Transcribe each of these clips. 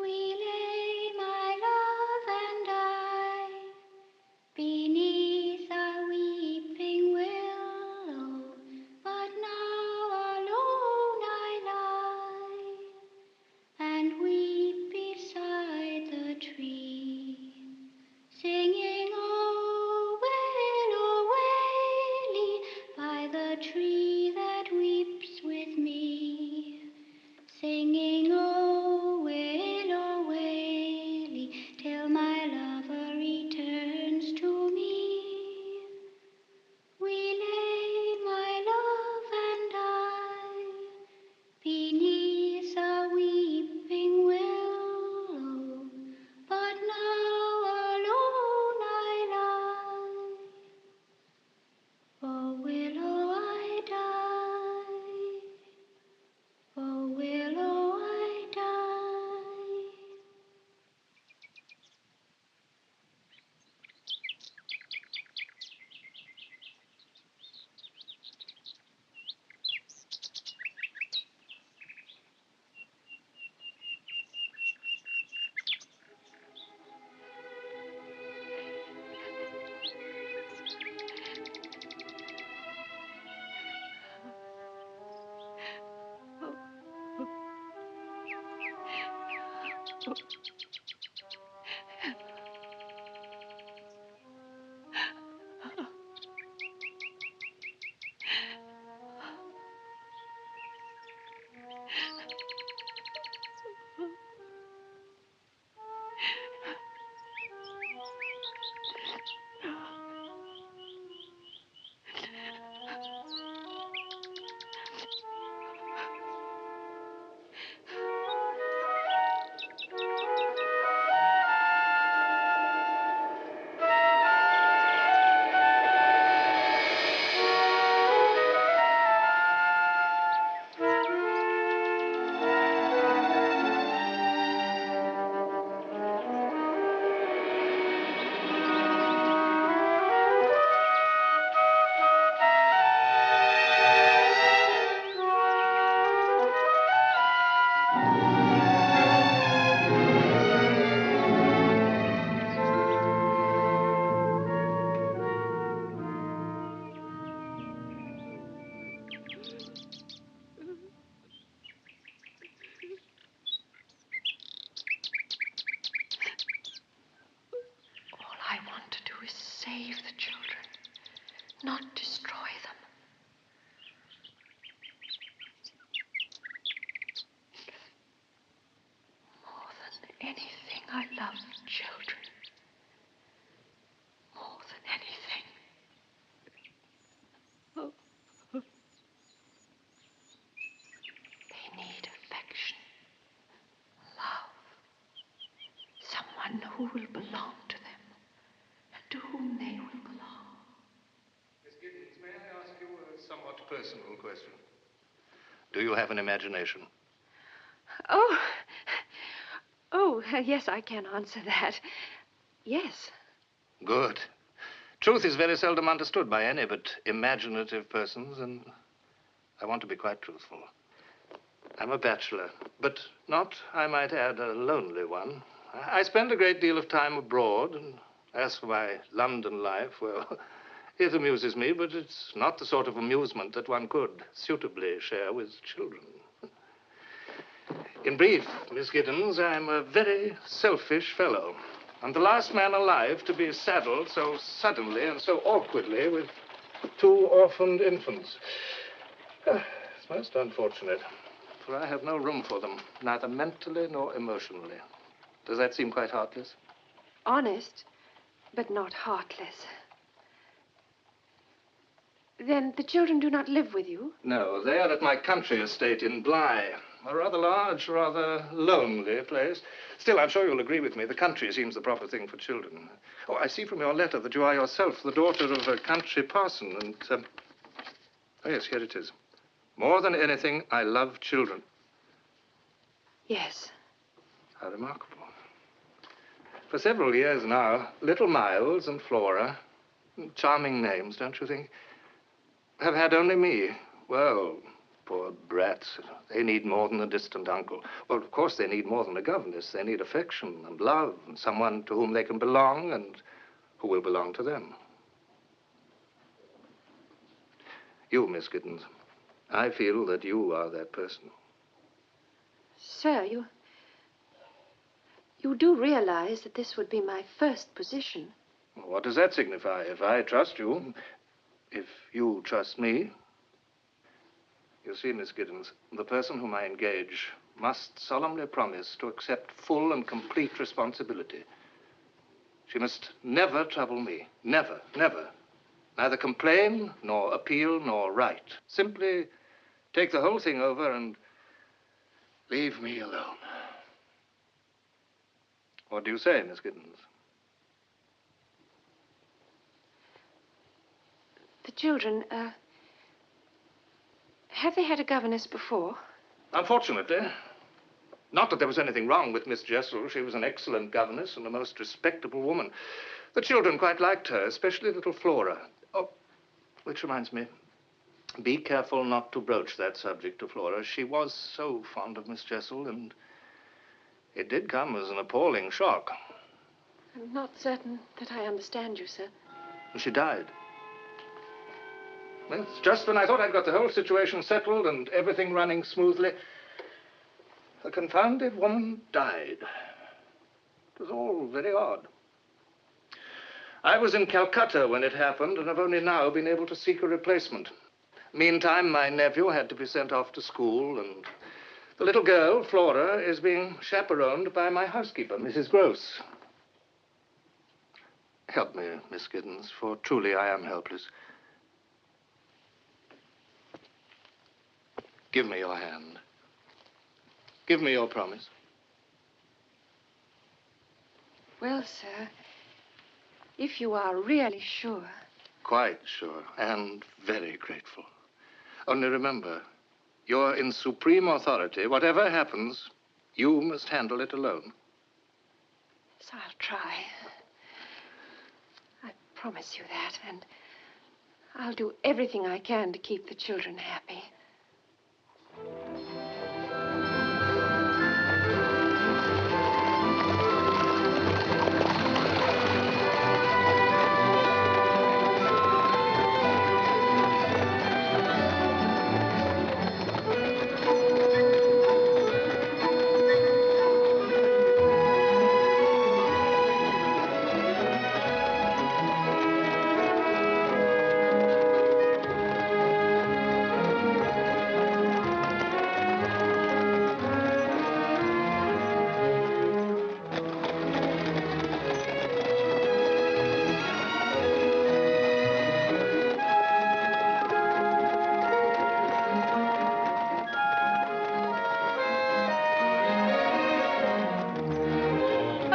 We lay, my love and I, beneath a weeping willow, but now alone I lie, and weep beside the tree, singing, oh, willow, waily, by the tree that weeps with me, singing, oh, willow, waily, till my lover returns to me. We lay, my love and I, beneath a weeping willow, but now alone I lie. Oh, willow, I die. Oh, willow, I die. All I want to do is save the children, not destroy them. More than anything, I love children. More than anything. They need affection, love, someone who will belong to them, and to whom they will belong. Miss Giddens, may I ask you a somewhat personal question? Do you have an imagination? Yes, I can answer that. Yes. Good. Truth is very seldom understood by any but imaginative persons, and I want to be quite truthful. I'm a bachelor, but not, I might add, a lonely one. I spend a great deal of time abroad, and as for my London life, well, it amuses me, but it's not the sort of amusement that one could suitably share with children. In brief, Miss Giddens, I'm a very selfish fellow. I'm the last man alive to be saddled so suddenly and so awkwardly with two orphaned infants. It's most unfortunate, for I have no room for them, neither mentally nor emotionally. Does that seem quite heartless? Honest, but not heartless. Then the children do not live with you? No, they are at my country estate in Bly. A rather large, rather lonely place. Still, I'm sure you'll agree with me. The country seems the proper thing for children. Oh, I see from your letter that you are yourself the daughter of a country parson, and, oh, yes, here it is. More than anything, I love children. Yes. How remarkable. For several years now, little Miles and Flora, charming names, don't you think, have had only me. Well, Poor brats. They need more than a distant uncle. Well, of course, they need more than a governess. They need affection and love and someone to whom they can belong and who will belong to them. You, Miss Giddens, I feel that you are that person. Sir, you do realize that this would be my first position. What does that signify? If I trust you, if you trust me. You see, Miss Giddens, the person whom I engage must solemnly promise to accept full and complete responsibility. She must never trouble me. Never, never. Neither complain, nor appeal, nor write. Simply take the whole thing over and leave me alone. What do you say, Miss Giddens? The children, have they had a governess before? Unfortunately. Not that there was anything wrong with Miss Jessel. She was an excellent governess and a most respectable woman. The children quite liked her, especially little Flora. Oh, which reminds me, be careful not to broach that subject to Flora. She was so fond of Miss Jessel, and it did come as an appalling shock. I'm not certain that I understand you, sir. She died. Well, it's just when I thought I'd got the whole situation settled and everything running smoothly, the confounded woman died. It was all very odd. I was in Calcutta when it happened, and I've only now been able to seek a replacement. Meantime, my nephew had to be sent off to school, and the little girl, Flora, is being chaperoned by my housekeeper, Mrs. Gross. Help me, Miss Giddens, for truly I am helpless. Give me your hand. Give me your promise. Well, sir, if you are really sure. Quite sure, and very grateful. Only remember, you're in supreme authority. Whatever happens, you must handle it alone. Yes, I'll try. I promise you that, and I'll do everything I can to keep the children happy.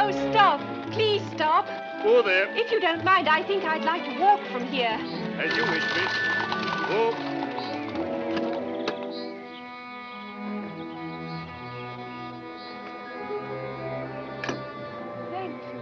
Oh, stop. Please stop. Whoa there. If you don't mind, I think I'd like to walk from here. As you wish, miss. Whoa. Thank you.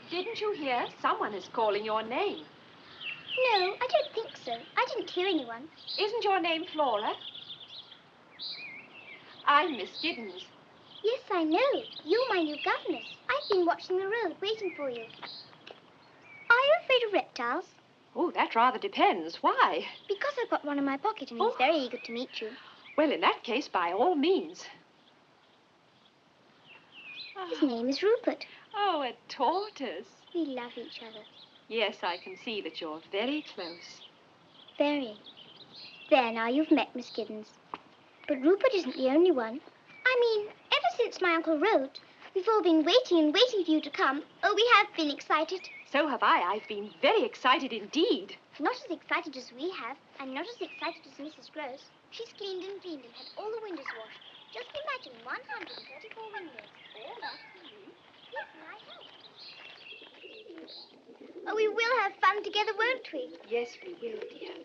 Didn't you hear? Someone is calling your name. No, I don't think so. I didn't hear anyone. Isn't your name Flora? I'm Miss Giddens. Yes, I know. You're my new governess. I've been watching the road, waiting for you. Are you afraid of reptiles? Oh, that rather depends. Why? Because I've got one in my pocket and he's very eager to meet you. Well, in that case, by all means. His name is Rupert. Oh, a tortoise. We love each other. Yes, I can see that you're very close. Very. There, now you've met Miss Giddens. But Rupert isn't the only one. I mean, ever since my uncle wrote, we've all been waiting and waiting for you to come. Oh, we have been excited. So have I. I've been very excited indeed. Not as excited as we have, and not as excited as Mrs. Gross. She's cleaned and cleaned and had all the windows washed. Just imagine 134 windows. All that for you. Yes, and I helped. Oh, we will have fun together, won't we? Yes, we will, dear.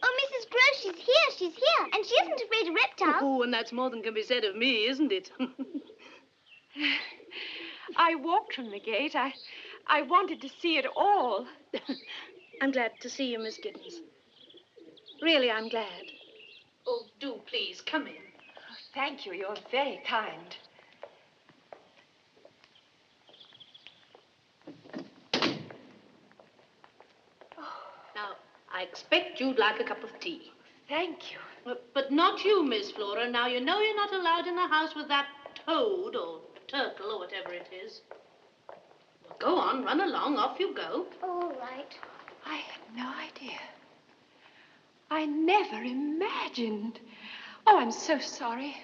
Oh, Mrs. Gross, she's here, and she isn't afraid of reptiles. Oh, and that's more than can be said of me, isn't it? I walked from the gate. I wanted to see it all. I'm glad to see you, Miss Giddens. Really, I'm glad. Oh, do please, come in. Oh, thank you. You're very kind. Now, I expect you'd like a cup of tea. Thank you. But not you, Miss Flora. Now, you know you're not allowed in the house with that toad or turtle or whatever it is. Well, go on, run along, off you go. Oh, all right. I had no idea. I never imagined. Oh, I'm so sorry.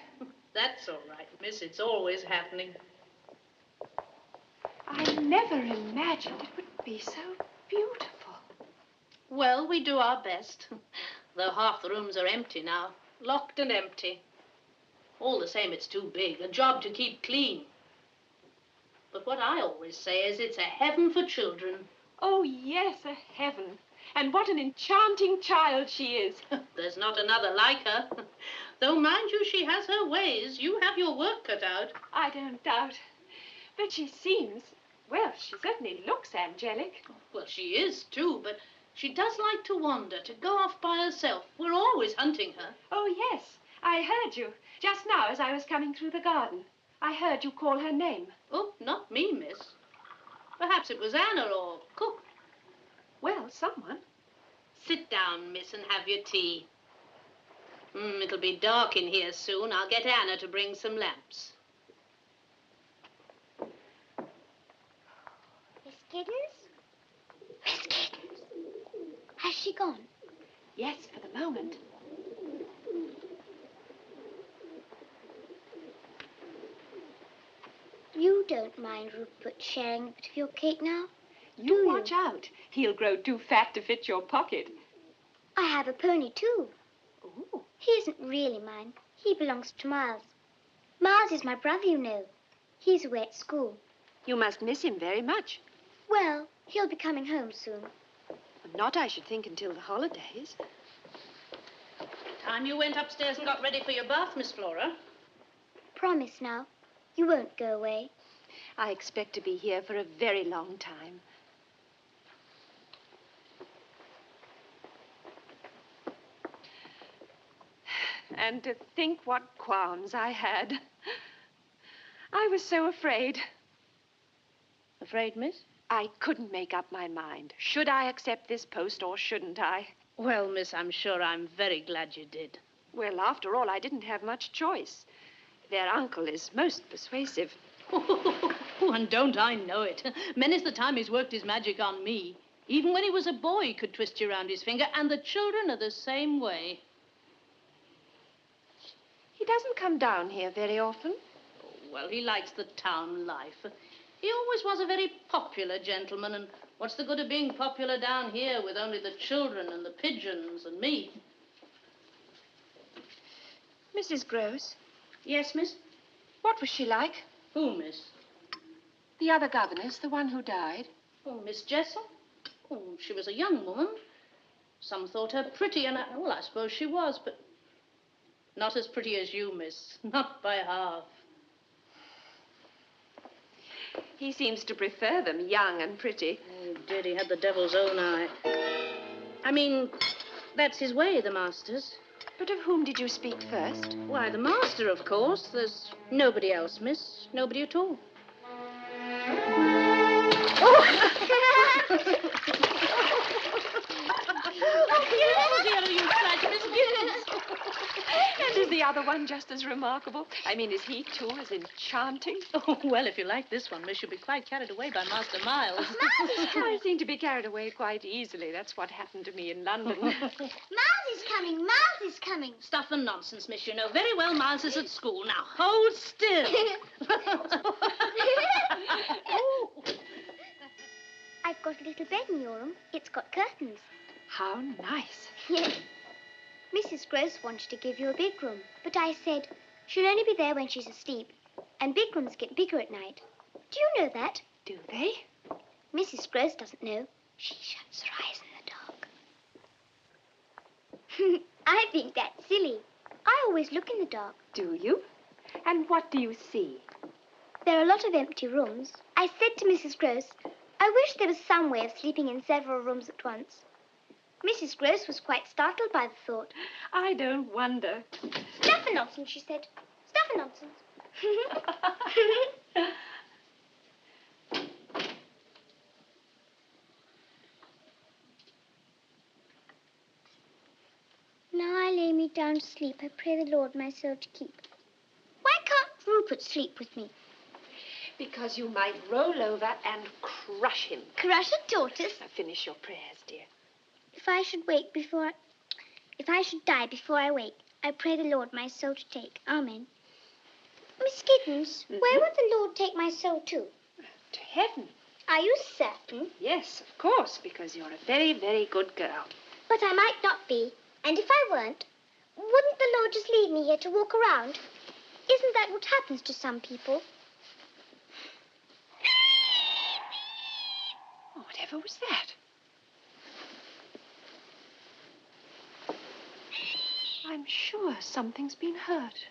That's all right, miss. It's always happening. I never imagined it would be so beautiful. Well, we do our best. Though half the rooms are empty now. Locked and empty. All the same, it's too big. A job to keep clean. But what I always say is it's a heaven for children. Oh, yes, a heaven. And what an enchanting child she is. There's not another like her. Though, mind you, she has her ways. You have your work cut out. I don't doubt. But she seems, well, she certainly looks angelic. Well, she is, too, but she does like to wander, to go off by herself. We're always hunting her. Oh, yes, I heard you just now as I was coming through the garden. I heard you call her name. Oh, not me, miss. Perhaps it was Anna or Cook. Well, someone. Sit down, miss, and have your tea. It'll be dark in here soon. I'll get Anna to bring some lamps. Miss Giddens? Miss Giddens. Has she gone? Yes, for the moment. You don't mind Rupert sharing a bit of your cake now? You watch out. He'll grow too fat to fit your pocket. I have a pony, too. Oh. He isn't really mine. He belongs to Miles. Miles is my brother, you know. He's away at school. You must miss him very much. Well, he'll be coming home soon. Not, I should think, until the holidays. Time you went upstairs and got ready for your bath, Miss Flora. Promise now. You won't go away. I expect to be here for a very long time. And to think what qualms I had. I was so afraid. Afraid, miss? I couldn't make up my mind. Should I accept this post or shouldn't I? Well, miss, I'm sure I'm very glad you did. Well, after all, I didn't have much choice. Their uncle is most persuasive. Oh, and don't I know it. Many's the time he's worked his magic on me. Even when he was a boy, he could twist you around his finger, and the children are the same way. He doesn't come down here very often. Oh, well, he likes the town life. He always was a very popular gentleman, and what's the good of being popular down here with only the children and the pigeons and me? Mrs. Gross, Yes, miss? what was she like? Who, miss? The other governess, the one who died. Oh, Miss Jessel? Oh, she was a young woman. Some thought her pretty, and I suppose she was, but not as pretty as you, miss. Not by half. He seems to prefer them young and pretty. Oh, did he had the devil's own eye. I mean, that's his way, the master's. But of whom did you speak first? Why, the master, of course. There's nobody else, miss. Nobody at all. Oh, dear, you frightened Miss Gibbons. And is the other one just as remarkable? I mean, is he, too, as enchanting? Oh, well, if you like this one, miss, you'll be quite carried away by Master Miles. I seem to be carried away quite easily. That's what happened to me in London. Miles is coming. Miles is coming. Stuff and nonsense, miss. You know very well Miles is at school. Now, hold still. I've got a little bed in your room. It's got curtains. How nice. Yes. Mrs. Gross wanted to give you a big room, but I said she'll only be there when she's asleep, and big rooms get bigger at night. Do you know that? Do they? Mrs. Gross doesn't know. She shuts her eyes in the dark. I think that's silly. I always look in the dark. Do you? And what do you see? There are a lot of empty rooms. I said to Mrs. Gross, I wish there was some way of sleeping in several rooms at once. Mrs. Gross was quite startled by the thought. I don't wonder. Stuff and nonsense, she said. Stuff and nonsense. Now I lay me down to sleep. I pray the Lord my soul to keep. Why can't Rupert sleep with me? Because you might roll over and crush him. Crush a tortoise? Now finish your prayers, dear. If I should die before I wake, I pray the Lord my soul to take. Amen. Miss Giddens, where would the Lord take my soul to? To heaven. Are you certain? Yes, of course, because you're a very, very good girl. But I might not be. And if I weren't, wouldn't the Lord just leave me here to walk around? Isn't that what happens to some people? Oh, whatever was that? I'm sure something's been hurt.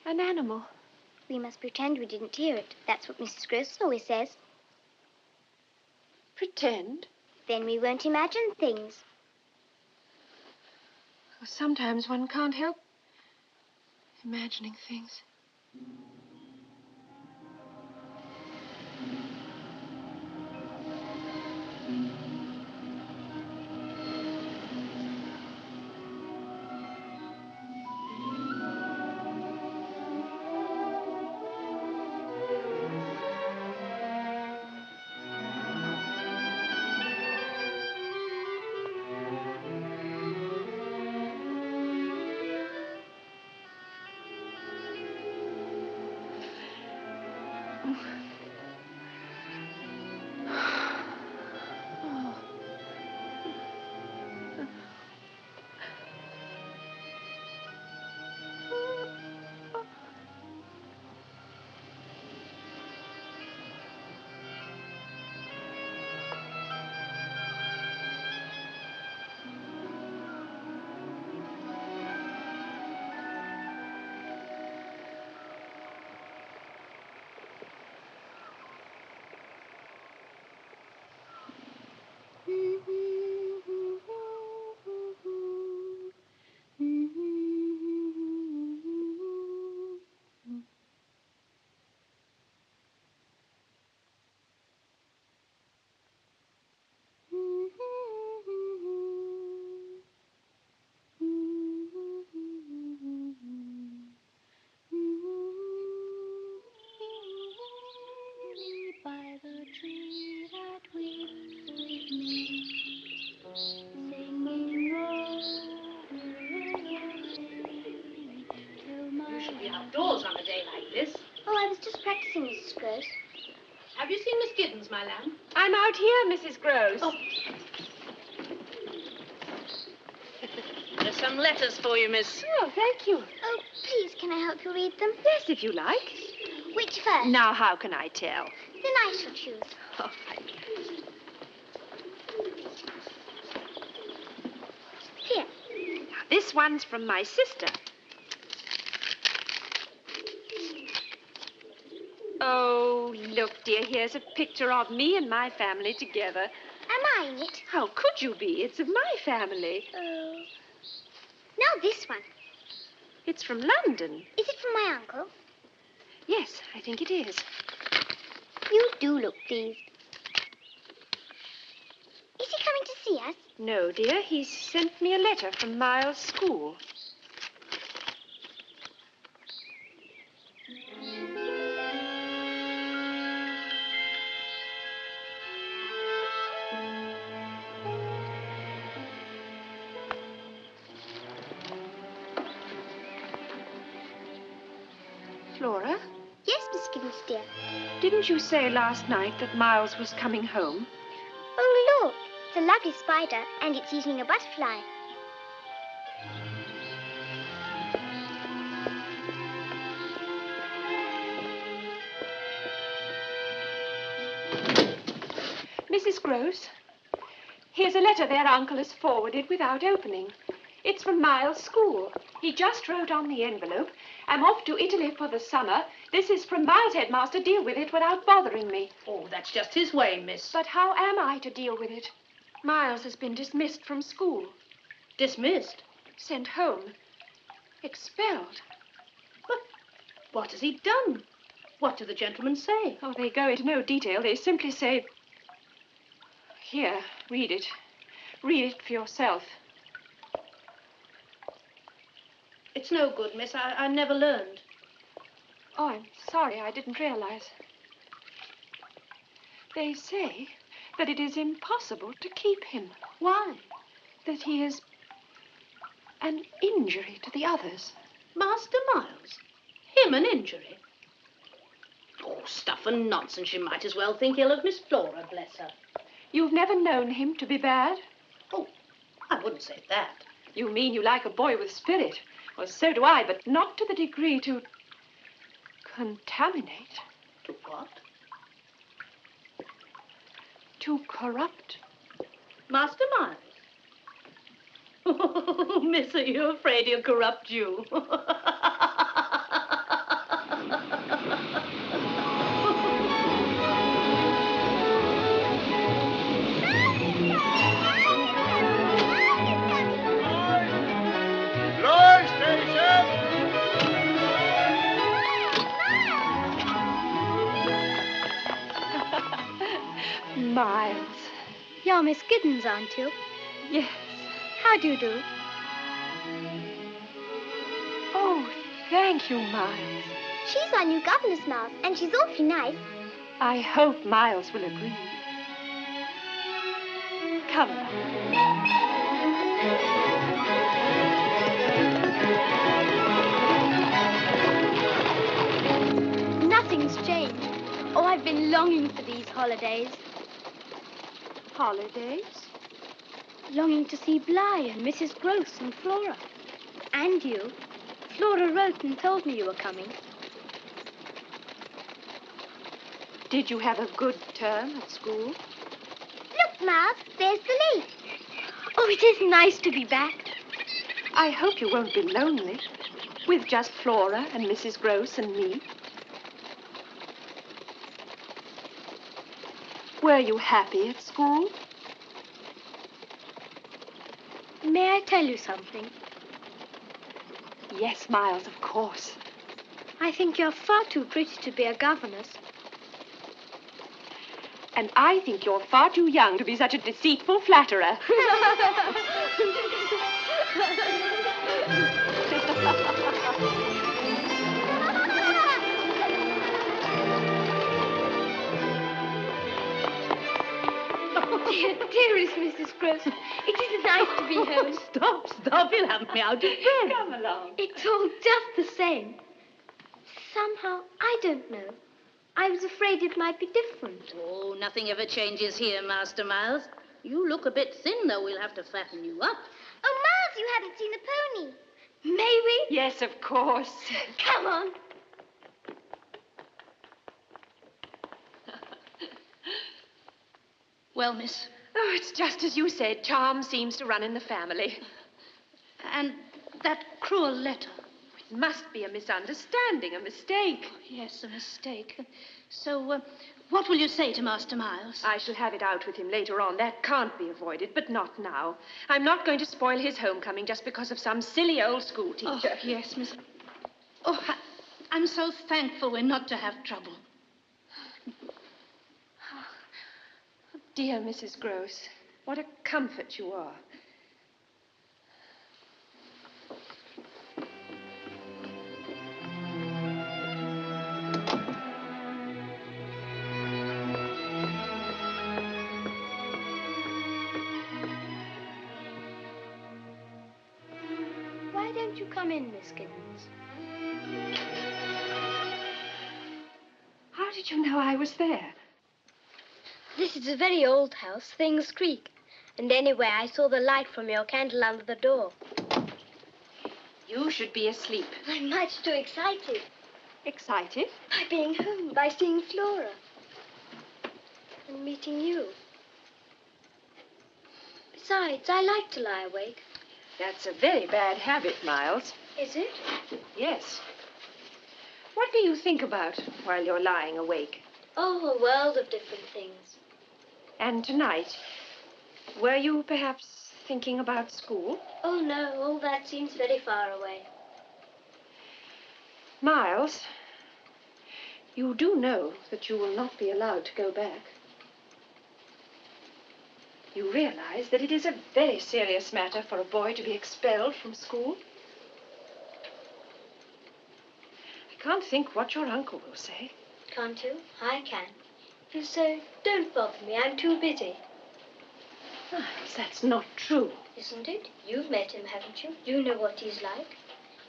An animal. We must pretend we didn't hear it. That's what Mrs. Gross always says. Pretend? Then we won't imagine things. Well, sometimes one can't help imagining things. By the tree that weeps with me, singing You should be outdoors on a day like this. Oh, I was just practicing, Mrs. Gross. Have you seen Miss Giddens, my lamb? I'm out here, Mrs. Gross. Oh. There's some letters for you, miss. Oh, thank you. Oh, please, can I help you read them? Yes, if you like. Which first? Now, how can I tell? Then I shall choose. Oh, thank you. Here. Now, this one's from my sister. Oh, look Look, dear, here's a picture of me and my family together. Am I in it? How could you be? It's of my family. Oh. Now this one. It's from London. Is it from my uncle? Yes, I think it is. You do look pleased. Is he coming to see us? No, dear, he sent me a letter from Miles' school. Flora, Yes, Miss Giddens, dear. didn't you say last night that Miles was coming home? Oh, look. It's a lovely spider, and it's eating a butterfly. Mrs. Gross, here's a letter their uncle has forwarded without opening. It's from Miles' school. He just wrote on the envelope, I'm off to Italy for the summer. This is from Miles' headmaster. Deal with it without bothering me. Oh, that's just his way, miss. But how am I to deal with it? Miles has been dismissed from school. Dismissed? Sent home. Expelled. But what has he done? What do the gentlemen say? Oh, they go into no detail. They simply say... Here, read it. Read it for yourself. It's no good, miss. I never learned. Oh, I'm sorry. I didn't realize. They say that it is impossible to keep him. Why? That he is an injury to the others. Master Miles? Him an injury? Oh, stuff and nonsense. You might as well think ill of Miss Flora, bless her. You've never known him to be bad? Oh, I wouldn't say that. You mean you like a boy with spirit? Well, so do I, but not to the degree to contaminate. To what? To corrupt. Master Miles? Oh, miss, are you afraid he'll corrupt you? Floor station! Miles. You're Miss Giddens, aren't you? Yes. How do you do? Oh, thank you, Miles. She's our new governess, Miles, and she's awfully nice. I hope Miles will agree. Come along. Nothing's changed. Oh, I've been longing for these holidays. Holidays? Longing to see Bly and Mrs. Gross and Flora. And you. Flora wrote and told me you were coming. Did you have a good term at school? Look, Miles, there's the lake. Oh, it is nice to be back. I hope you won't be lonely. With just Flora and Mrs. Gross and me. Were you happy at school? May I tell you something? Yes, Miles, of course. I think you're far too pretty to be a governess. And I think you're far too young to be such a deceitful flatterer. Dearest Mrs. Gross, it is nice to be home. Stop. You'll have me out of breath. Come along. It's all just the same. Somehow, I don't know. I was afraid it might be different. Oh, nothing ever changes here, Master Miles. You look a bit thin, though. We'll have to fatten you up. Oh, Miles, you haven't seen the pony. May we? Yes, of course. Come on. Well, miss, Oh, it's just as you said. Charm seems to run in the family. and that cruel letter. must be a misunderstanding, a mistake. Oh, yes, a mistake. So, what will you say to Master Miles? I shall have it out with him later on. That can't be avoided, but not now. I'm not going to spoil his homecoming just because of some silly old school Oh, teacher. yes, Miss... Oh, I'm so thankful we're not to have trouble. Dear Mrs. Gross, what a comfort you are. Why don't you come in, Miss Giddens? How did you know I was there? This is a very old house. Things creak. And anyway, I saw the light from your candle under the door. You should be asleep. I'm much too excited. Excited? By being home, by seeing Flora. And meeting you. Besides, I like to lie awake. That's a very bad habit, Miles. Is it? Yes. What do you think about while you're lying awake? Oh, a world of different things. And tonight, were you perhaps thinking about school? Oh, no, all that seems very far away. Miles, you do know that you will not be allowed to go back. You realize that it is a very serious matter for a boy to be expelled from school? I can't think what your uncle will say. Can't you? I can. You say, don't bother me, I'm too busy. Miles, that's not true. Isn't it? You've met him, haven't you? You know what he's like.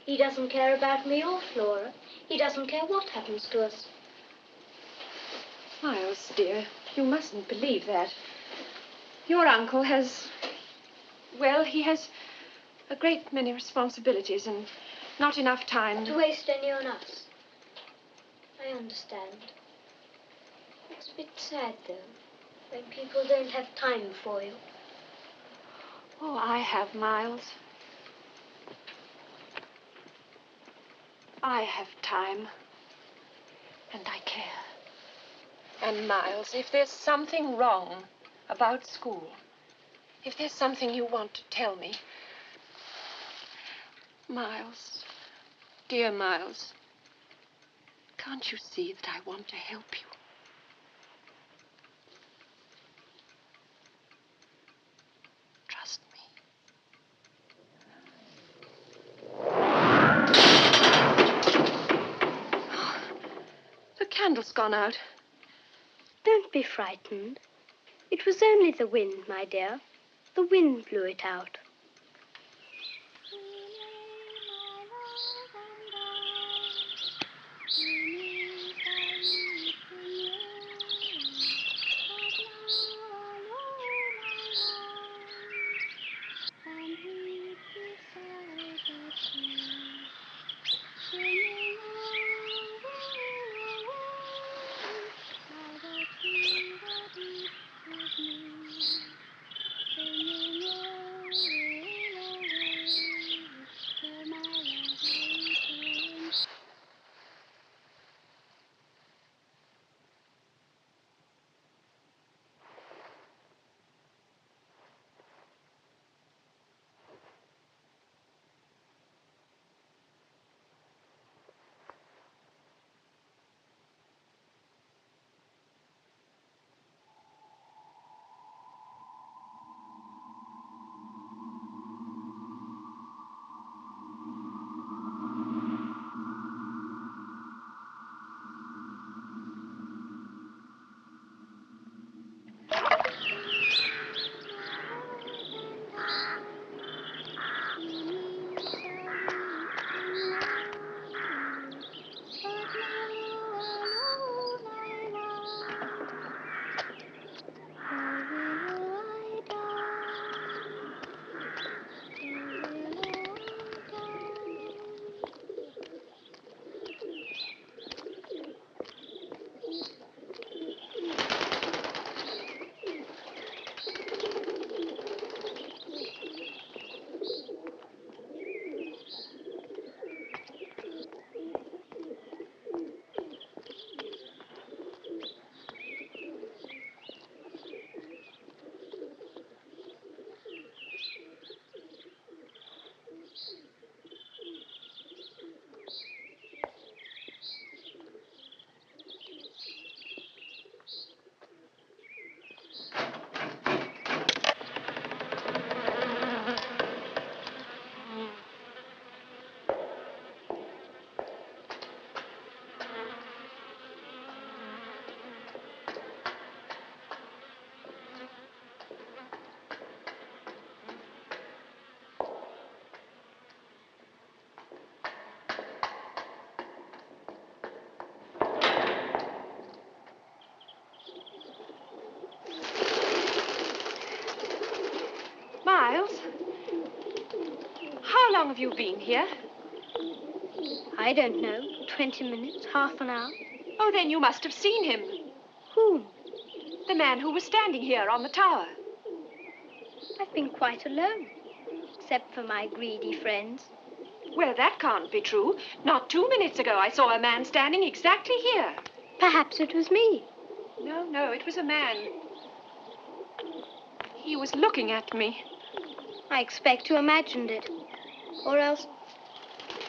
He doesn't care about me or Flora. He doesn't care what happens to us. Miles, dear, you mustn't believe that. Your uncle has... Well, he has a great many responsibilities and not enough time. To waste any on us. I understand. It's a bit sad, though, when people don't have time for you. Oh, I have, Miles. I have time. And I care. And, Miles, if there's something wrong about school, if there's something you want to tell me, Miles, dear Miles, can't you see that I want to help you? Trust me. The candle's gone out. Don't be frightened. It was only the wind, my dear. The wind blew it out. long have you been here? I don't know. 20 minutes, half an hour. Oh, then you must have seen him. Whom? The man who was standing here on the tower. I've been quite alone, except for my greedy friends. Well, that can't be true. Not 2 minutes ago, I saw a man standing exactly here. Perhaps it was me. No, it was a man. He was looking at me. I expect you imagined it. Or else...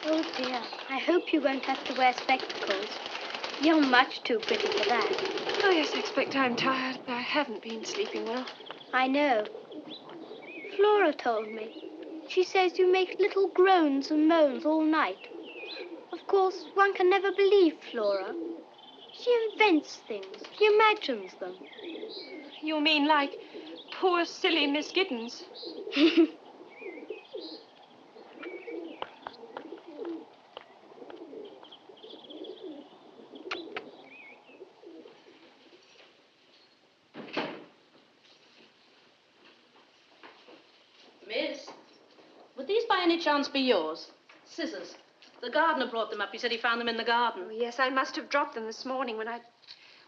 Oh, dear. I hope you won't have to wear spectacles. You're much too pretty for that. Oh, yes, I expect I'm tired. I haven't been sleeping well. I know. Flora told me. She says you make little groans and moans all night. Of course, one can never believe Flora. She invents things. She imagines them. You mean like poor, silly Miss Giddens? Miss, would these by any chance be yours? Scissors. The gardener brought them up. He said he found them in the garden. Oh, yes, I must have dropped them this morning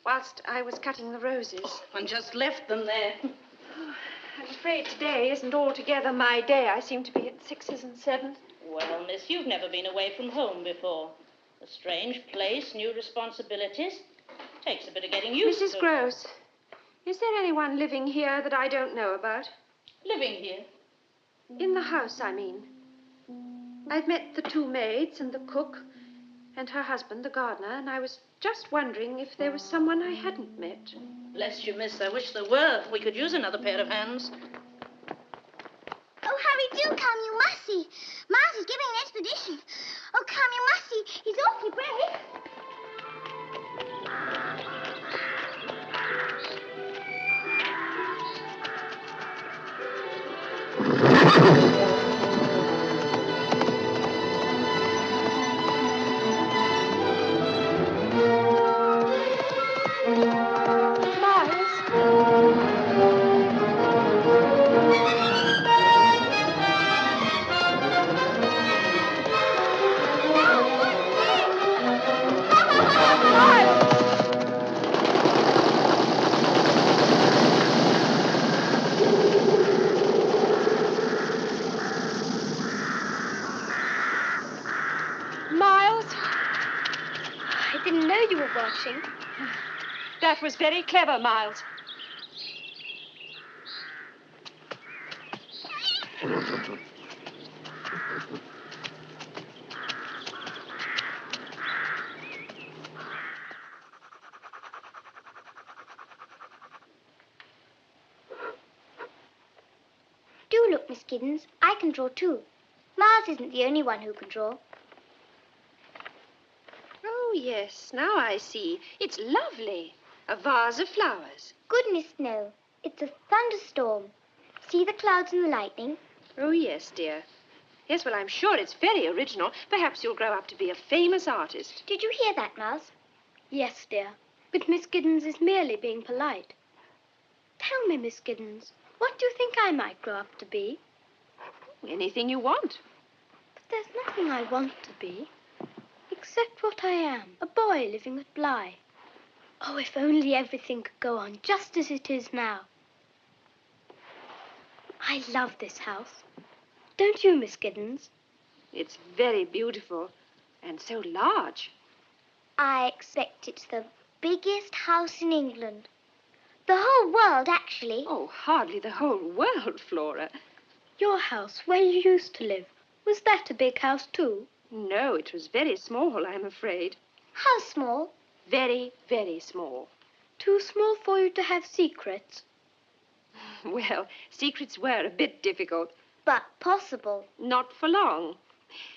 whilst I was cutting the roses. And just left them there. I'm afraid today isn't altogether my day. I seem to be at 6s and 7s. Well, miss, you've never been away from home before. A strange place, new responsibilities. Takes a bit of getting used to. Mrs. Gross, is there anyone living here that I don't know about? Living here? In the house, I mean. I've met the 2 maids and the cook and her husband, the gardener, and I was just wondering if there was someone I hadn't met. Bless you, miss. I wish there were. We could use another pair of hands. Oh, hurry, do come, you must see. Miles is giving an expedition. Oh, come, you must see. He's awfully brave. I didn't know you were watching. That was very clever, Miles. Do look, Miss Giddens. I can draw too. Miles isn't the only one who can draw. Oh, yes, now I see. It's lovely. A vase of flowers. Goodness, no. It's a thunderstorm. See the clouds and the lightning? Oh, yes, dear. Yes, well, I'm sure it's very original. Perhaps you'll grow up to be a famous artist. Did you hear that, Miles? Yes, dear. But Miss Giddens is merely being polite. Tell me, Miss Giddens, what do you think I might grow up to be? Anything you want. But there's nothing I want to be, except what I am, a boy living at Bly. Oh, if only everything could go on just as it is now. I love this house. Don't you, Miss Giddens? It's very beautiful and so large. I expect it's the biggest house in England. The whole world, actually. Oh, hardly the whole world, Flora. Your house, where you used to live, was that a big house too? No, it was very small, I'm afraid. How small? Very, very small. Too small for you to have secrets? Well, secrets were a bit difficult. But possible. Not for long.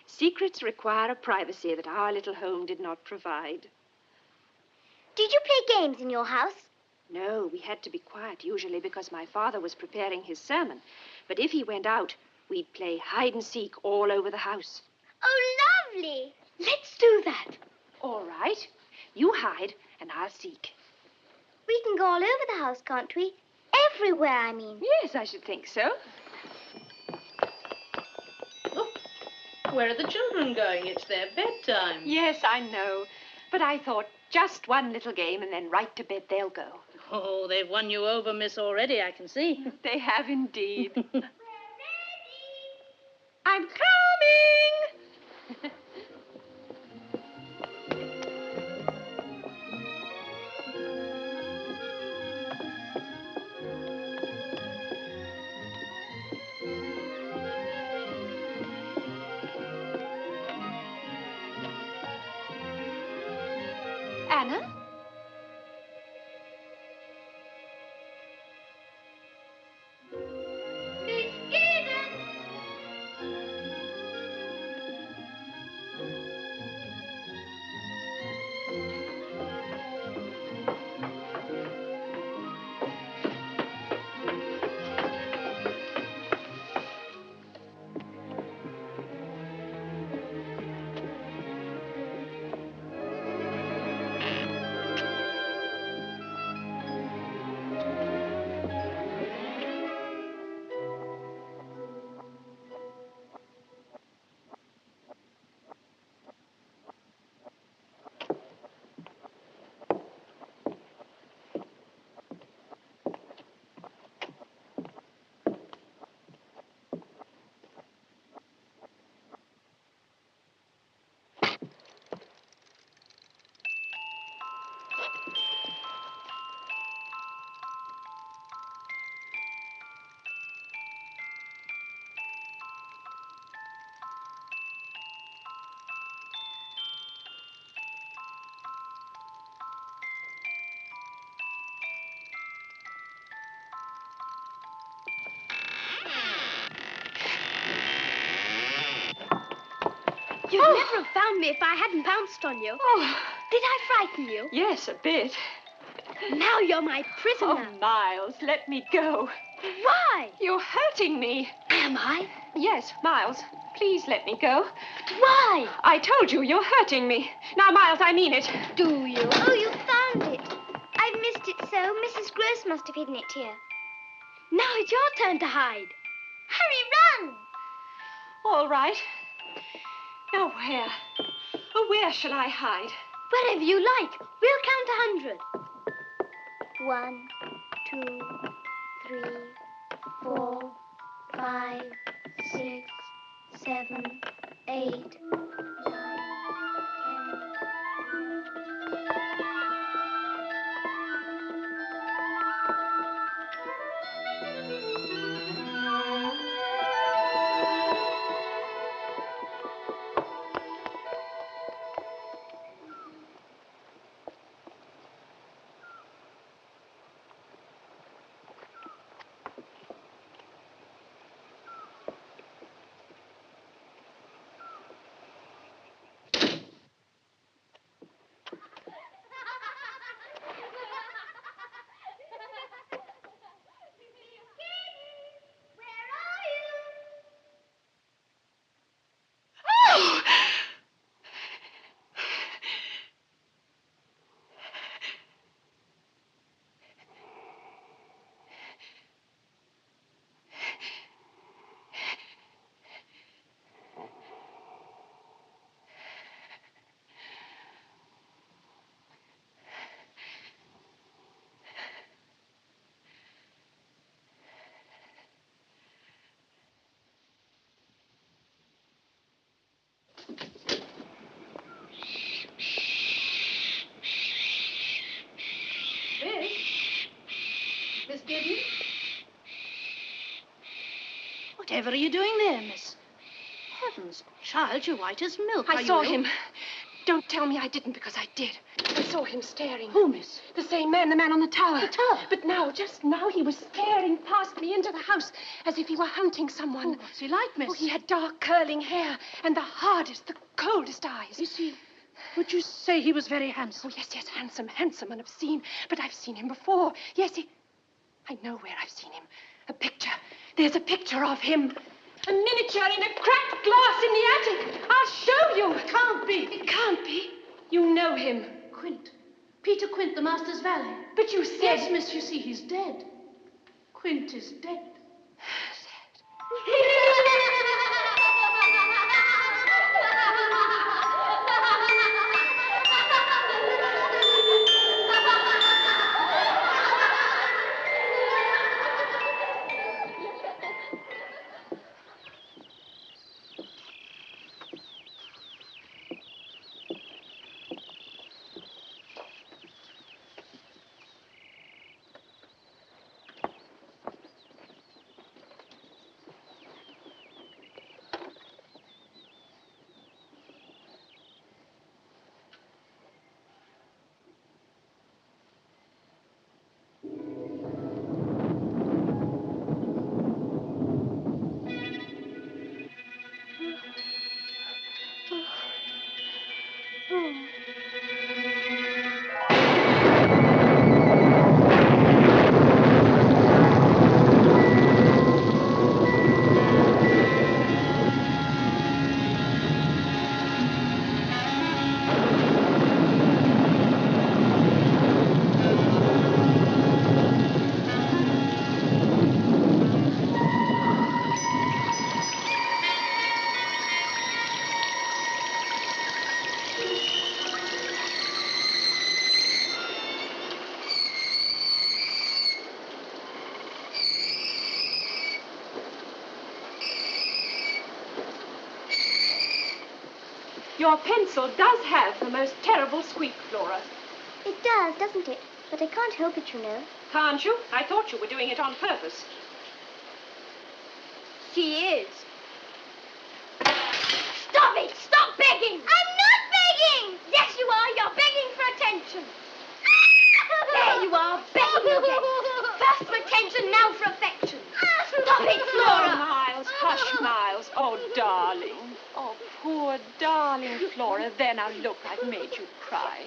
Secrets require a privacy that our little home did not provide. Did you play games in your house? No, we had to be quiet usually because my father was preparing his sermon. But if he went out, we'd play hide and seek all over the house. Oh, lovely. Let's do that. All right. You hide and I'll seek. We can go all over the house, can't we? Everywhere, I mean. Yes, I should think so. Oh, Where are the children going? It's their bedtime. Yes, I know. But I thought just one little game and then right to bed they'll go. Oh, they've won you over, miss, already, I can see. They have indeed. I'm coming! Anna? Miss Gibbons! You'd never have found me if I hadn't pounced on you. Oh, Did I frighten you? yes, a bit. Now you're my prisoner. Oh, Miles, let me go. Why? You're hurting me. Am I? Yes, Miles, please let me go. Why? I told you, you're hurting me. Now, Miles, I mean it. Do you? Oh, you found it. I've missed it so. Mrs. Gross must have hidden it here. Now it's your turn to hide. Hurry, run! All right. Now, where? Oh, where shall I hide? Wherever you like. We'll count 100. 1, 2, 3, 4, 5, 6, 7, 8, 9, 10. Miss Gibbons? Whatever are you doing there, miss? Heavens, child, you're white as milk. I Are you saw ill? him. Don't tell me I didn't, because I did. I saw him staring. Who, miss? The same man, the man on the tower. The tower? But now, just now, he was staring past me into the house as if he were hunting someone. Oh, what's he like, miss? Oh, he had dark curling hair and the hardest, the coldest eyes. Is he... Would you say he was very handsome? Oh, yes, yes, handsome, handsome and obscene. But I've seen him before. Yes, I know where I've seen him. A picture. There's a picture of him. A miniature in a cracked glass in the attic. I'll show you. It can't be. It can't be. You know him. Quint. Peter Quint, the master's valet. But you said... Yes, miss, you see, he's dead. Quint is dead. Your pencil does have the most terrible squeak, Flora. It does, doesn't it? But I can't help it, you know. Can't you? I thought you were doing it on purpose. She is. Stop it! Stop begging! I'm not begging! Yes, you are. You're begging for attention. There you are, begging again. First for attention, now for affection. Stop it, Oh, Flora! Miles, hush, Miles. Oh, darling. Oh, poor darling Flora. There, now look, I've made you cry.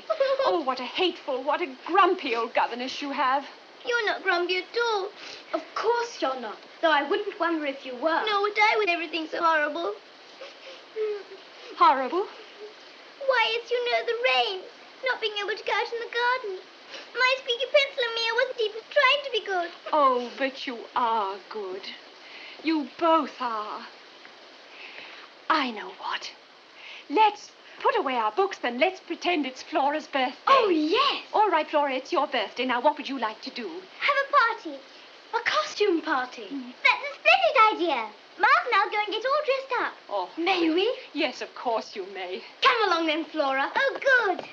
Oh, what a hateful, what a grumpy old governess you have. You're not grumpy at all. Of course you're not. Though I wouldn't wonder if you were. No, would I with everything so horrible? Horrible. Why, it's, you know, the rain. Not being able to go out in the garden. My squeaky pencil and me, I wasn't even trying to be good. Oh, but you are good. You both are. I know what. Let's put away our books, then let's pretend it's Flora's birthday. Oh, yes. All right, Flora, it's your birthday. Now, what would you like to do? Have a party. A costume party. That's a splendid idea. Miles and I'll go and get all dressed up. Oh, May we? yes, of course you may. Come along then, Flora. Oh, good.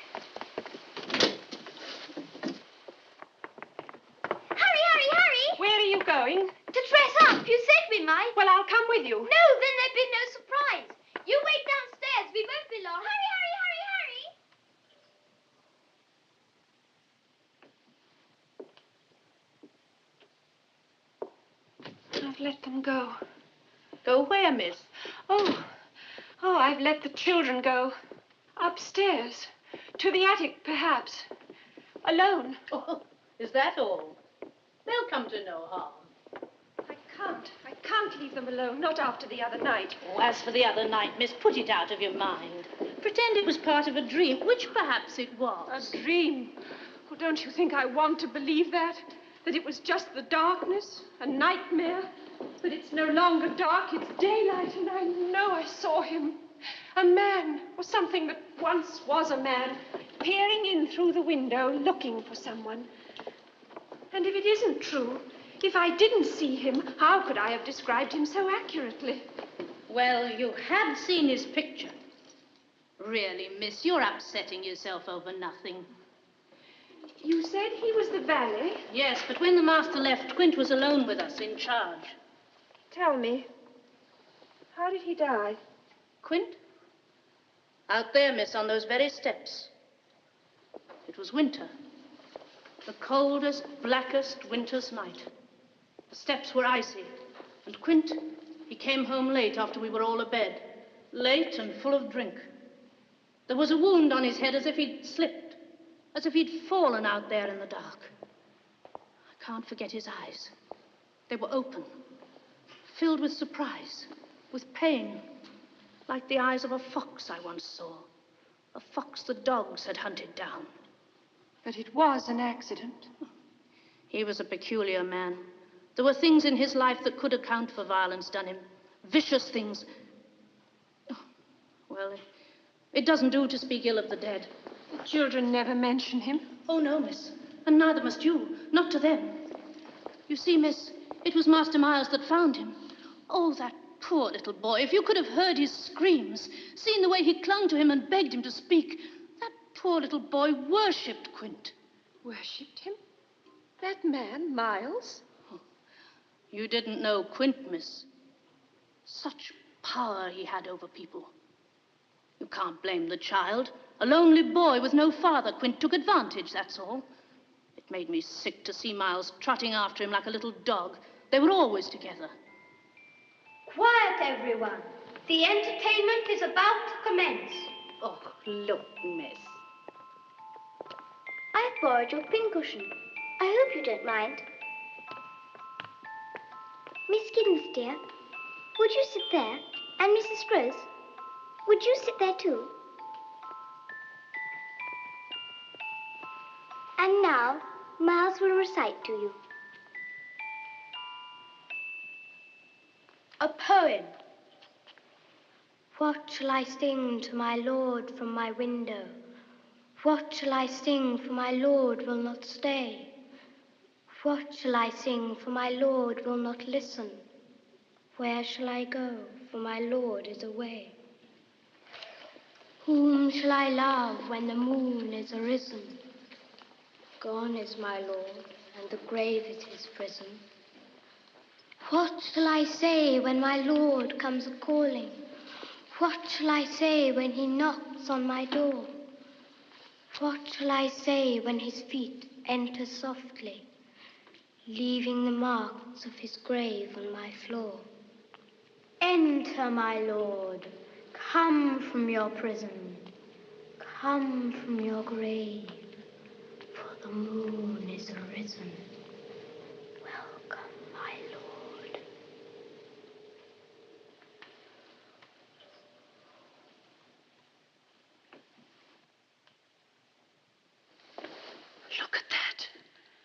Hurry, hurry, hurry. Where are you going? To dress up. You said we might. Well, I'll come with you. No, then there'd be no surprise. You wait downstairs. We won't be long. Hurry, hurry, hurry, hurry. I've let them go. Go where, miss? Oh, I've let the children go. Upstairs. To the attic, perhaps. Alone. Oh, is that all? They'll come to no harm. I can't leave them alone, not after the other night. Oh, as for the other night, miss, put it out of your mind. Pretend it was part of a dream, which perhaps it was. A dream. Oh, don't you think I want to believe that? That it was just the darkness, a nightmare? That it's no longer dark, it's daylight, and I know I saw him. A man, or something that once was a man, peering in through the window, looking for someone. And if it isn't true, if I didn't see him, how could I have described him so accurately? Well, you had seen his picture. Really, miss, you're upsetting yourself over nothing. You said he was the valet? Yes, but when the master left, Quint was alone with us, in charge. Tell me, how did he die? Quint? Out there, miss, on those very steps. It was winter. The coldest, blackest winter's night. The steps were icy. And Quint, he came home late after we were all abed. Late and full of drink. There was a wound on his head as if he'd slipped. As if he'd fallen out there in the dark. I can't forget his eyes. They were open. Filled with surprise. With pain. Like the eyes of a fox I once saw. A fox the dogs had hunted down. But it was an accident. He was a peculiar man. There were things in his life that could account for violence done him. Vicious things. Well, it doesn't do to speak ill of the dead. The children never mention him. Oh, no, miss. And neither must you. Not to them. You see, miss, it was Master Miles that found him. Oh, that poor little boy. If you could have heard his screams, seen the way he clung to him and begged him to speak. That poor little boy worshipped Quint. Worshipped him? That man, Miles? You didn't know Quint, miss. Such power he had over people. You can't blame the child. A lonely boy with no father. Quint took advantage, that's all. It made me sick to see Miles trotting after him like a little dog. They were always together. Quiet, everyone. The entertainment is about to commence. Oh, look, miss. I've borrowed your pincushion. I hope you don't mind. Miss Giddens, dear, would you sit there? And Mrs. Gross, would you sit there too? And now, Miles will recite to you. A poem. What shall I sing to my lord from my window? What shall I sing, for my lord will not stay? What shall I sing, for my lord will not listen? Where shall I go, for my lord is away? Whom shall I love when the moon is arisen? Gone is my lord, and the grave is his prison. What shall I say when my lord comes a-calling? What shall I say when he knocks on my door? What shall I say when his feet enter softly, leaving the marks of his grave on my floor? Enter, my lord. Come from your prison. Come from your grave, for the moon is arisen. Welcome, my lord. Look at that.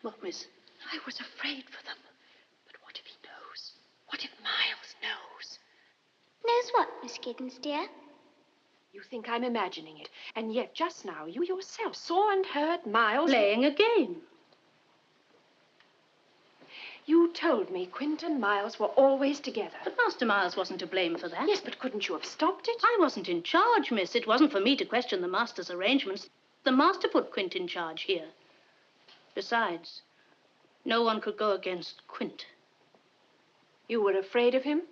What, miss? I was afraid for them. But what if he knows? What if Miles knows? Knows what, Miss Giddens, dear? You think I'm imagining it, and yet just now you yourself saw and heard Miles... Playing a game. You told me Quint and Miles were always together. But Master Miles wasn't to blame for that. Yes, but couldn't you have stopped it? I wasn't in charge, miss. It wasn't for me to question the master's arrangements. The master put Quint in charge here. Besides, no one could go against Quint. You were afraid of him?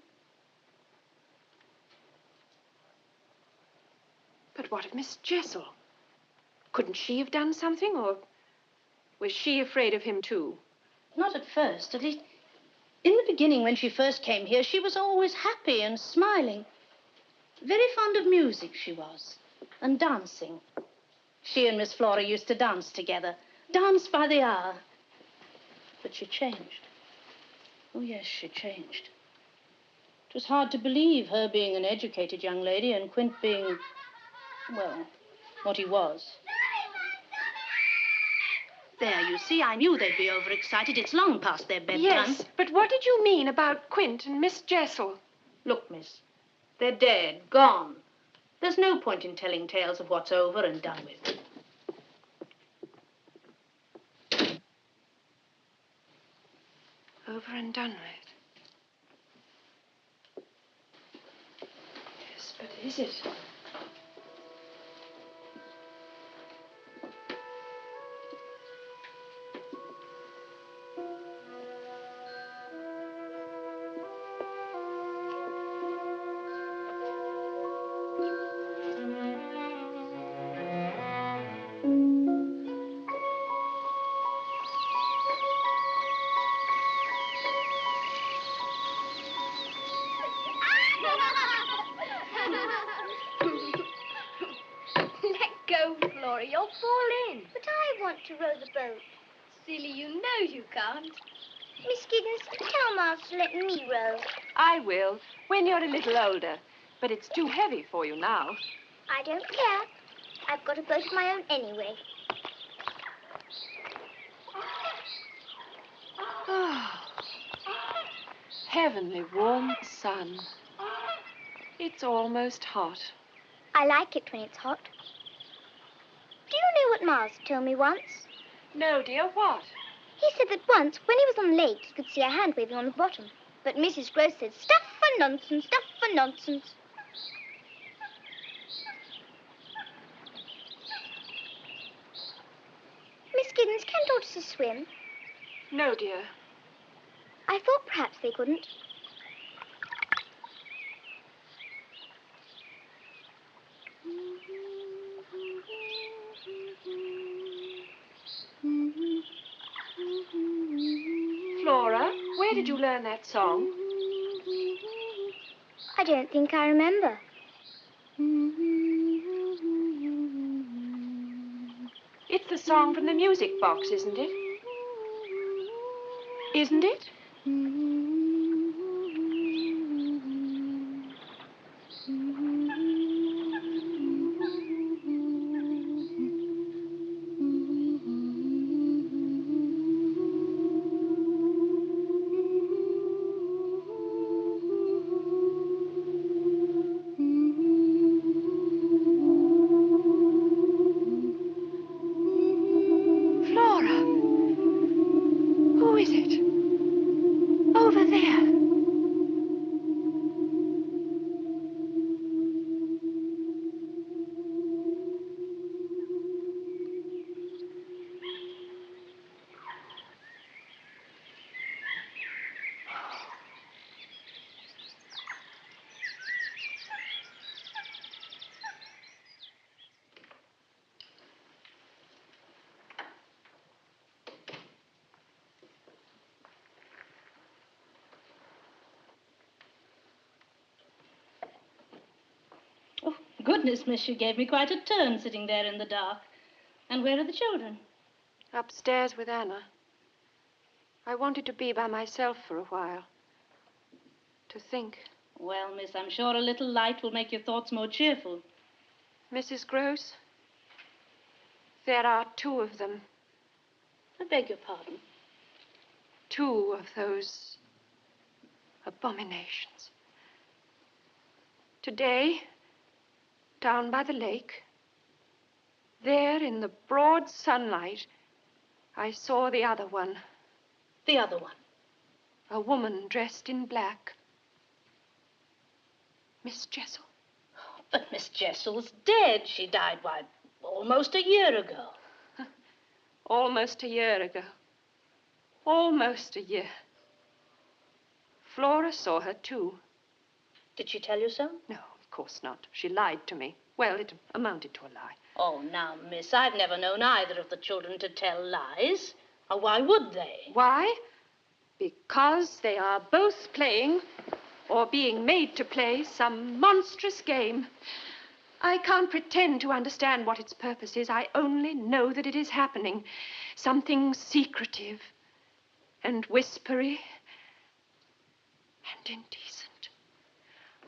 But what of Miss Jessel? Couldn't she have done something, or was she afraid of him too? Not at first. At least, in the beginning, when she first came here, she was always happy and smiling. Very fond of music, she was, and dancing. She and Miss Flora used to dance together, dance by the hour. But she changed. Oh, yes, she changed. It was hard to believe, her being an educated young lady and Quint being, well, what he was. There, you see, I knew they'd be overexcited. It's long past their bedtime. Yes, but what did you mean about Quint and Miss Jessel? Look, miss, they're dead, gone. There's no point in telling tales of what's over and done with. Over and done with. Yes, but is it? Let go, Flora. You'll fall in. But I want to row the boat. Silly, you know you can't. Miss Giddens, tell Miles to let me row. I will, when you're a little older. But it's too heavy for you now. I don't care. I've got a boat of my own anyway. Oh, heavenly warm sun. It's almost hot. I like it when it's hot. Do you know what Miles told me once? No, dear, what? He said that once, when he was on the lake, he could see a hand waving on the bottom. But Mrs. Gross said, stuff and nonsense, stuff and nonsense. Miss Giddens, can tortoises swim? No, dear. I thought perhaps they couldn't. Flora, where did you learn that song? I don't think I remember. It's the song from the music box, isn't it? Isn't it? Flora, who is it? Over Goodness, miss, you gave me quite a turn sitting there in the dark. And where are the children? Upstairs with Anna. I wanted to be by myself for a while. To think. Well, miss, I'm sure a little light will make your thoughts more cheerful. Mrs. Gross, there are 2 of them. I beg your pardon. 2 of those abominations. Today, down by the lake, there in the broad sunlight, I saw the other one. The other one? A woman dressed in black. Miss Jessel. But Miss Jessel's dead. She died, why, almost a year ago. Almost a year ago. Almost a year. Flora saw her, too. Did she tell you so? No, of course not. She lied to me. Well, it amounted to a lie. Oh, now, miss, I've never known either of the children to tell lies. Or why would they? Why? Because they are both playing, or being made to play, some monstrous game. I can't pretend to understand what its purpose is. I only know that it is happening. Something secretive and whispery and indecent.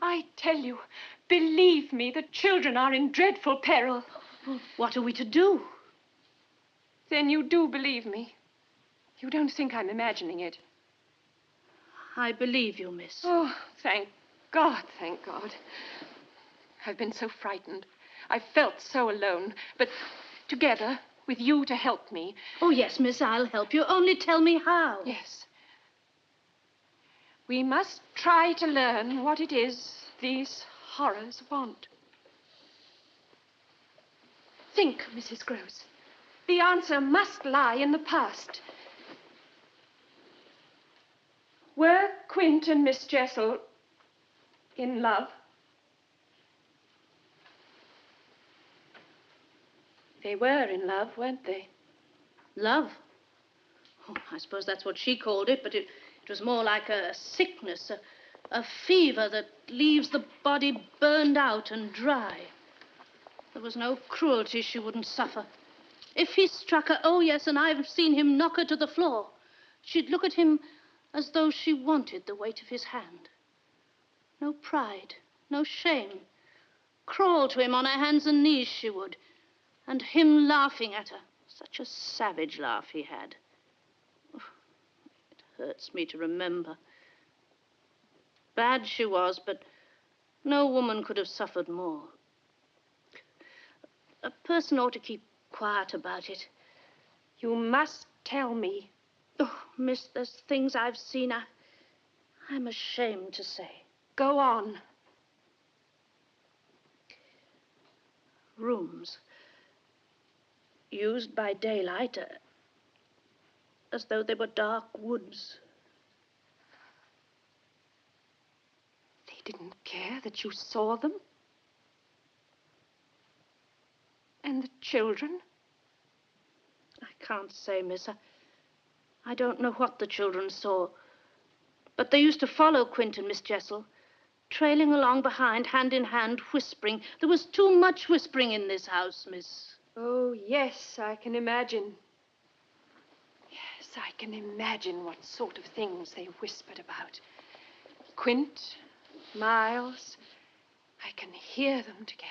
I tell you, believe me, the children are in dreadful peril. Well, what are we to do? Then you do believe me. You don't think I'm imagining it. I believe you, miss. Oh, thank God, thank God. I've been so frightened. I've felt so alone. But together, with you to help me. Oh, yes, miss, I'll help you. Only tell me how. Yes. We must try to learn what it is these horrors want. Think, Mrs. Gross. The answer must lie in the past. Were Quint and Miss Jessel in love? They were in love, weren't they? Love? Oh, I suppose that's what she called it, but it was more like a sickness, a fever that leaves the body burned out and dry. There was no cruelty she wouldn't suffer. If he struck her, oh, yes, and I've seen him knock her to the floor, she'd look at him as though she wanted the weight of his hand. No pride, no shame. Crawl to him on her hands and knees, she would. And him laughing at her. Such a savage laugh he had. Oh, it hurts me to remember. Bad she was, but no woman could have suffered more. A person ought to keep quiet about it. You must tell me. Oh, miss, there's things I've seen I'm ashamed to say. Go on. Rooms. Used by daylight, as though they were dark woods. They didn't care that you saw them? And the children? I can't say, miss. I don't know what the children saw. But they used to follow Quint and Miss Jessel, trailing along behind, hand in hand, whispering. There was too much whispering in this house, miss. Oh, yes, I can imagine. Yes, I can imagine what sort of things they whispered about. Quint, Miles, I can hear them together.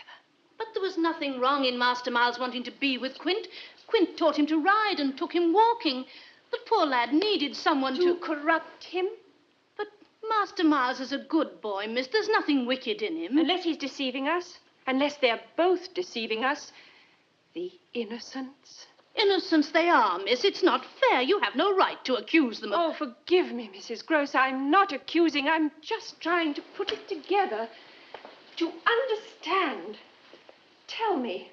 But there was nothing wrong in Master Miles wanting to be with Quint. Quint taught him to ride and took him walking. The poor lad needed someone to corrupt him? But Master Miles is a good boy, miss. There's nothing wicked in him. Unless he's deceiving us. Unless they're both deceiving us. The innocents. Innocents they are, miss. It's not fair. You have no right to accuse them of... Oh, forgive me, Mrs. Gross. I'm not accusing. I'm just trying to put it together. To understand. Tell me,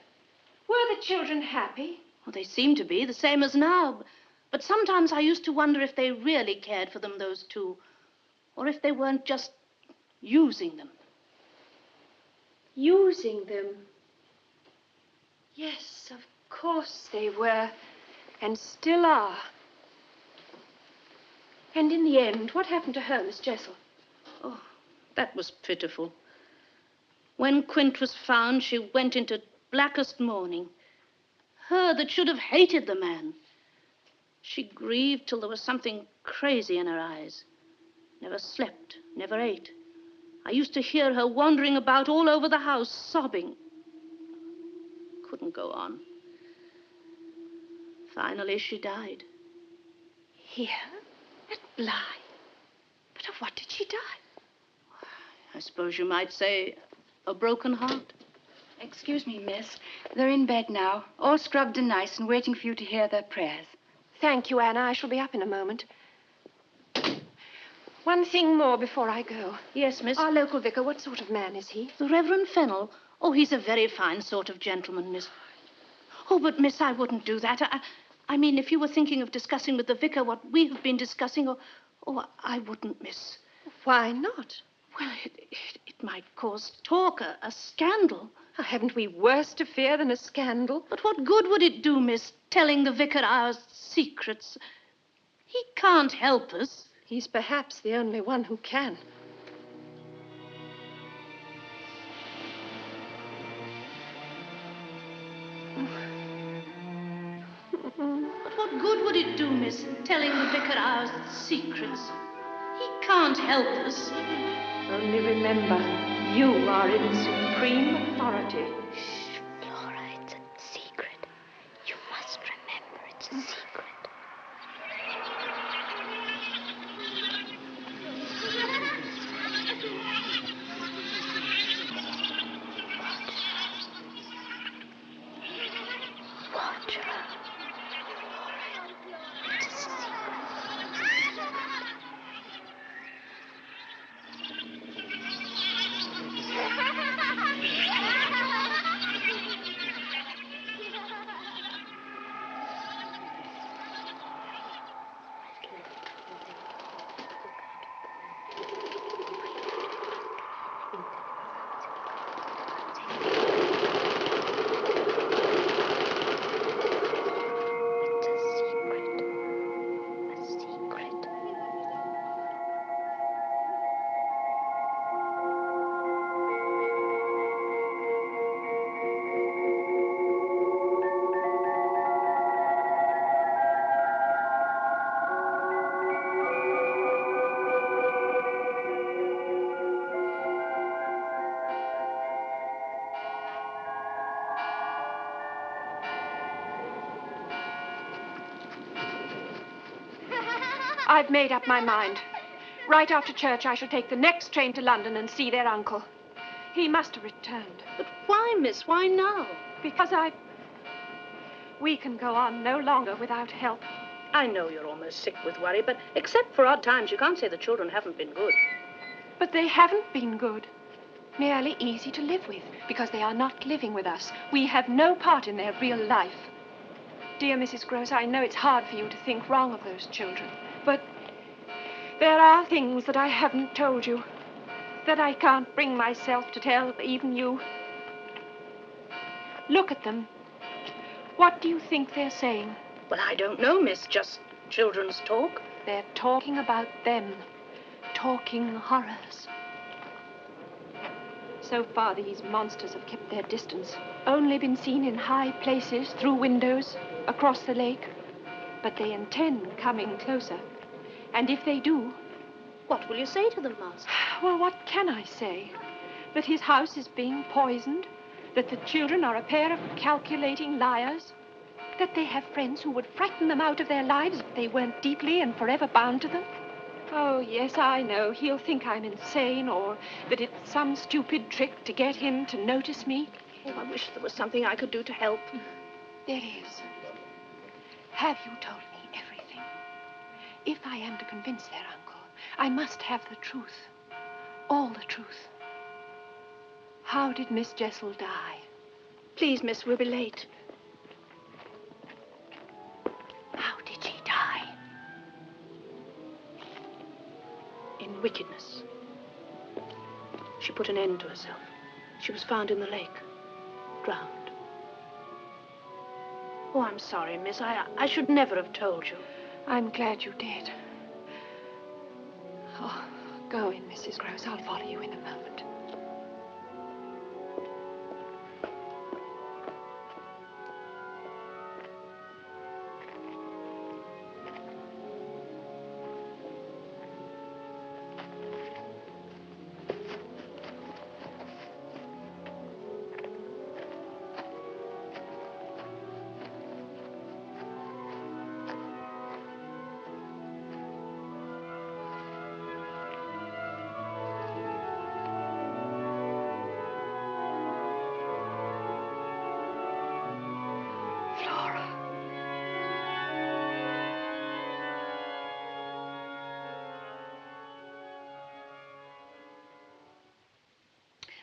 were the children happy? Well, they seem to be, the same as now. But sometimes I used to wonder if they really cared for them, those two. Or if they weren't just using them. Using them? Yes, of course they were. And still are. And in the end, what happened to her, Miss Jessel? Oh, that was pitiful. When Quint was found, she went into blackest mourning. Her that should have hated the man. She grieved till there was something crazy in her eyes. Never slept, never ate. I used to hear her wandering about all over the house, sobbing. Couldn't go on. Finally, she died. Here? At Bly? But of what did she die? I suppose you might say a broken heart. Excuse me, miss. They're in bed now, all scrubbed and nice and waiting for you to hear their prayers. Thank you, Anna. I shall be up in a moment. One thing more before I go. Yes, miss? Our local vicar, what sort of man is he? The Reverend Fennel. Oh, he's a very fine sort of gentleman, miss. Oh, but, miss, I wouldn't do that. I mean, if you were thinking of discussing with the vicar what we have been discussing, oh, I wouldn't, miss. Why not? Well, it might cause talk, a scandal. Oh, haven't we worse to fear than a scandal? But what good would it do, miss, telling the vicar our secrets? He can't help us. He's perhaps the only one who can. But what good would it do, miss, telling the vicar our secrets? He can't help us. Only remember, you are in supreme authority. Shh, Flora, it's a secret. You must remember it's a secret. Watch her. It's a secret. I've made up my mind. Right after church, I shall take the next train to London and see their uncle. He must have returned. But why, miss? Why now? Because we can go on no longer without help. I know you're almost sick with worry, but except for odd times, you can't say the children haven't been good. But they haven't been good. Merely easy to live with, because they are not living with us. We have no part in their real life. Dear Mrs. Gross, I know it's hard for you to think wrong of those children, but there are things that I haven't told you, that I can't bring myself to tell even you. Look at them. What do you think they're saying? Well, I don't know, miss. Just children's talk. They're talking about them. Talking horrors. So far, these monsters have kept their distance. Only been seen in high places, through windows, across the lake. But they intend coming closer. And if they do... What will you say to them, Master? Well, what can I say? That his house is being poisoned? That the children are a pair of calculating liars? That they have friends who would frighten them out of their lives if they weren't deeply and forever bound to them? Oh, yes, I know. He'll think I'm insane, or that it's some stupid trick to get him to notice me. Oh, I wish there was something I could do to help. There is. Have you told me everything? If I am to convince their uncle, I must have the truth. All the truth. How did Miss Jessel die? Please, miss, we'll be late. How did she die? In wickedness. She put an end to herself. She was found in the lake, drowned. Oh, I'm sorry, miss. I should never have told you. I'm glad you did. Oh, go in, Mrs. Gross. I'll follow you in a moment.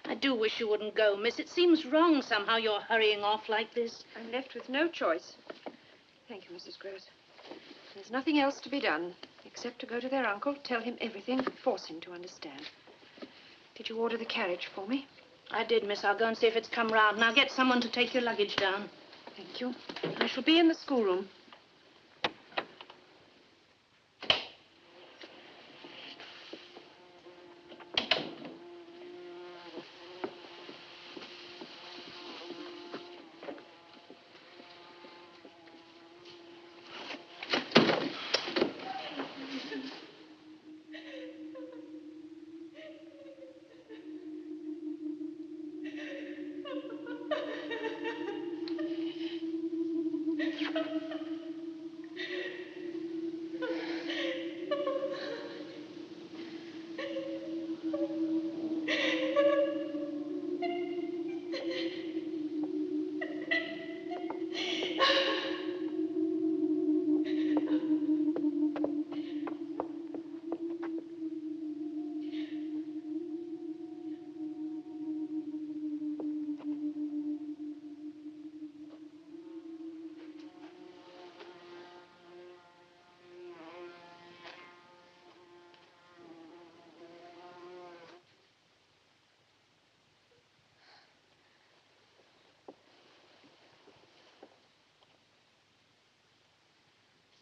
I do wish you wouldn't go, miss. It seems wrong somehow you're hurrying off like this. I'm left with no choice. Thank you, Mrs. Gross. There's nothing else to be done except to go to their uncle, tell him everything, force him to understand. Did you order the carriage for me? I did, miss. I'll go and see if it's come round. Now get someone to take your luggage down. Thank you. I shall be in the schoolroom.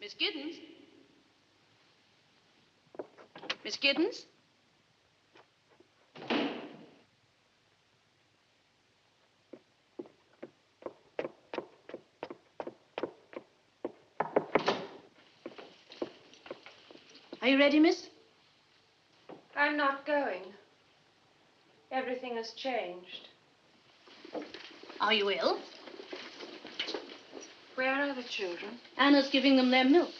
Miss Giddens? Miss Giddens? Are you ready, miss? I'm not going. Everything has changed. Are you ill? Where are the children? Anna's giving them their milk.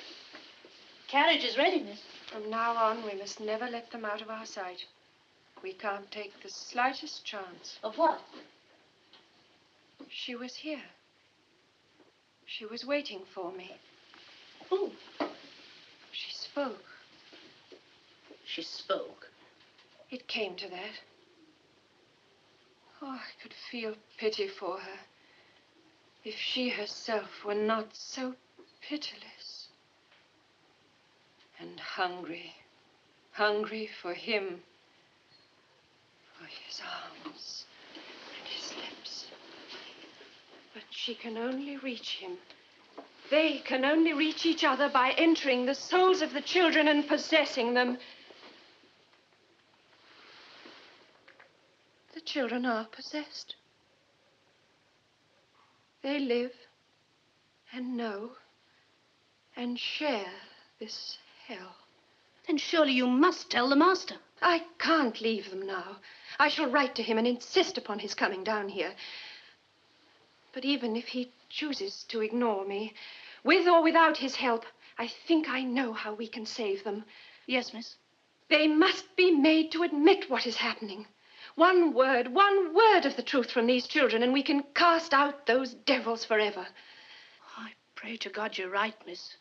Carriage is ready, miss. From now on, we must never let them out of our sight. We can't take the slightest chance. Of what? She was here. She was waiting for me. Who? She spoke. She spoke. It came to that. Oh, I could feel pity for her. If she herself were not so pitiless. And hungry. Hungry for him. For his arms and his lips. But she can only reach him. They can only reach each other by entering the souls of the children and possessing them. The children are possessed. They live and know and share this hell. Then surely you must tell the master. I can't leave them now. I shall write to him and insist upon his coming down here. But even if he chooses to ignore me, with or without his help, I think I know how we can save them. Yes, miss. They must be made to admit what is happening. One word of the truth from these children, and we can cast out those devils forever. I pray to God you're right, miss.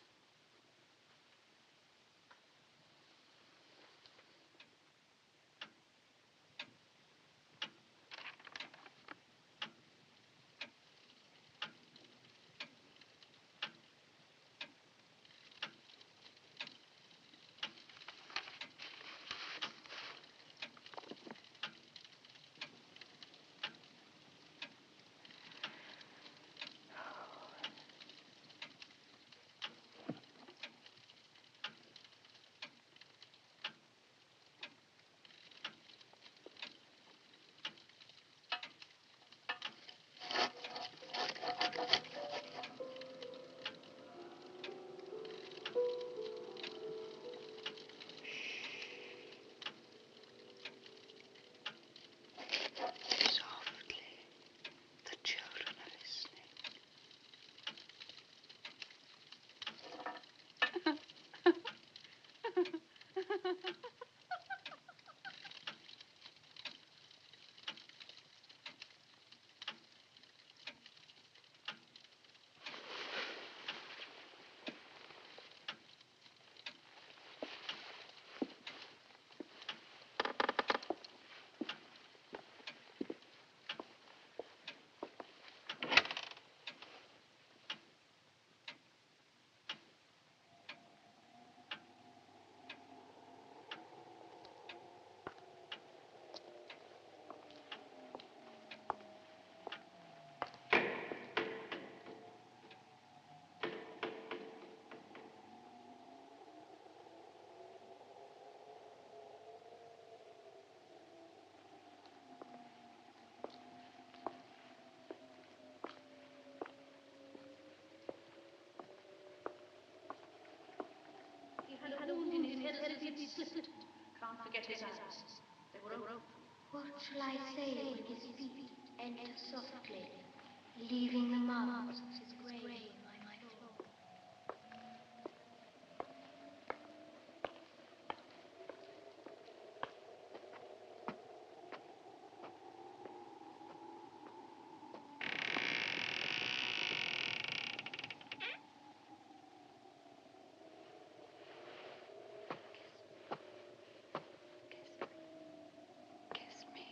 slipped. Can't forget his eyes. They were open. What shall I say when his feet enter softly, leaving the marks of his grave on my floor? Kiss me.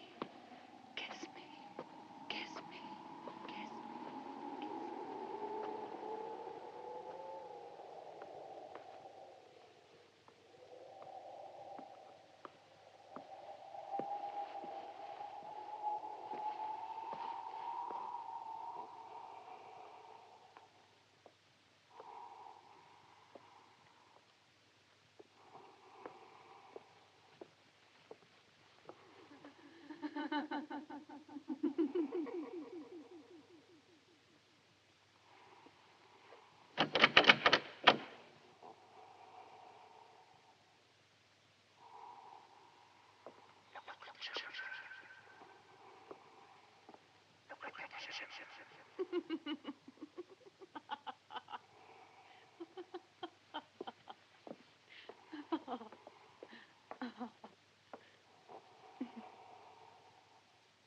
Kiss me. Kiss me. Kiss me.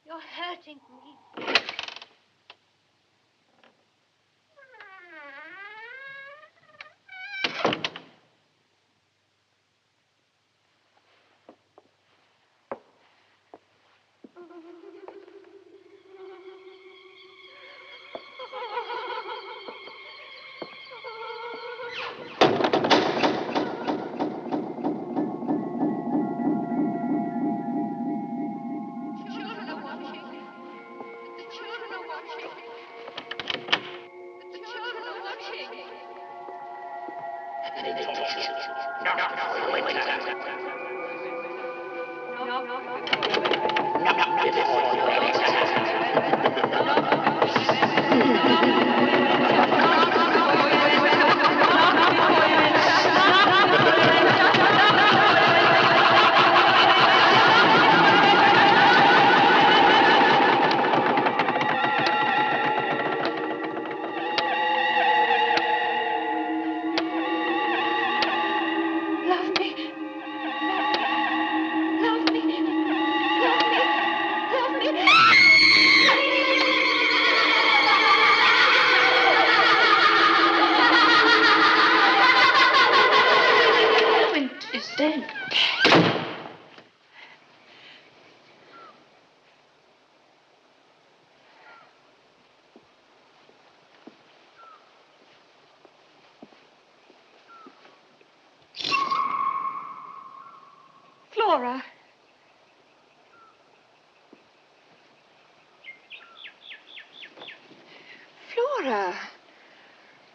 You're hurting me. Flora. Flora.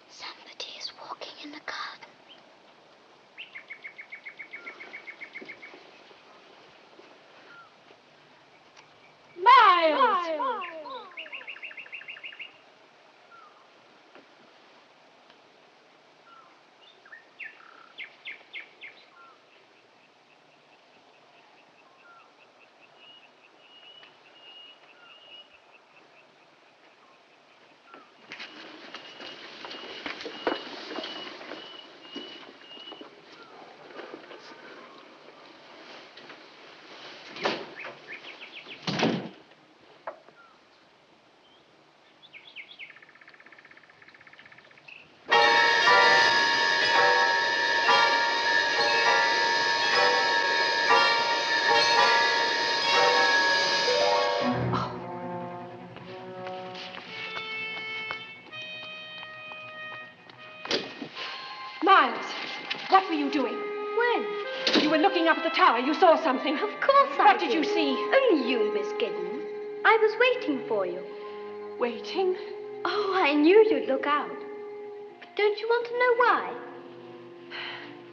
Somebody is walking in the garden. Miles. Miles, what were you doing? When? You were looking up at the tower. You saw something. Of course I What did you see? Only you, Miss Giddens. I was waiting for you. Waiting? Oh, I knew you'd look out. But don't you want to know why?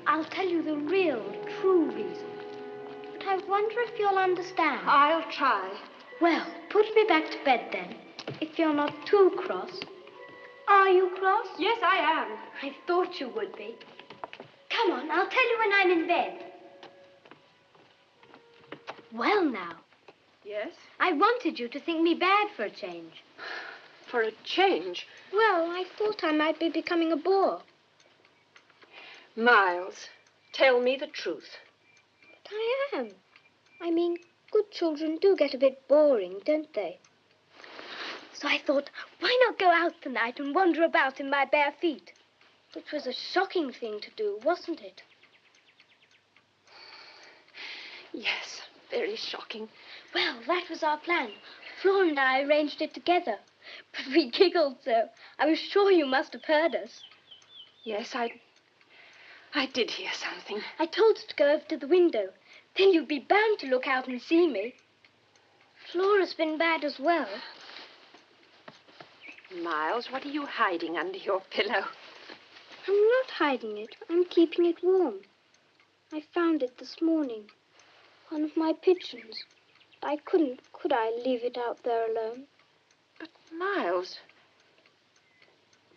I'll tell you the real, true reason. But I wonder if you'll understand. I'll try. Well, put me back to bed then, if you're not too cross. Are you cross? Yes, I am. I thought you would be. Come on, I'll tell you when I'm in bed. Well, now, Yes? I wanted you to think me bad for a change. For a change. Well, I thought I might be becoming a bore. Miles, tell me the truth. But I am. I mean, good children do get a bit boring, don't they? So I thought, why not go out tonight and wander about in my bare feet? Which was a shocking thing to do, wasn't it? Yes, very shocking. Well, that was our plan. Flora and I arranged it together. But we giggled so. I was sure you must have heard us. Yes, I did hear something. I told her to go over to the window. Then you'd be bound to look out and see me. Flora's been bad as well. Miles, what are you hiding under your pillow? I'm not hiding it. I'm keeping it warm. I found it this morning. One of my pigeons. I couldn't, could I, leave it out there alone? But, Miles,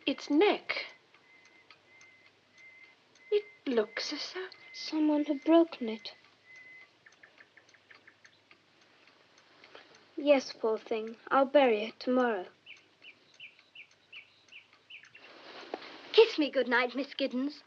its neck. It looks as though... Someone had broken it. Yes, poor thing. I'll bury it tomorrow. Kiss me good night, Miss Giddens.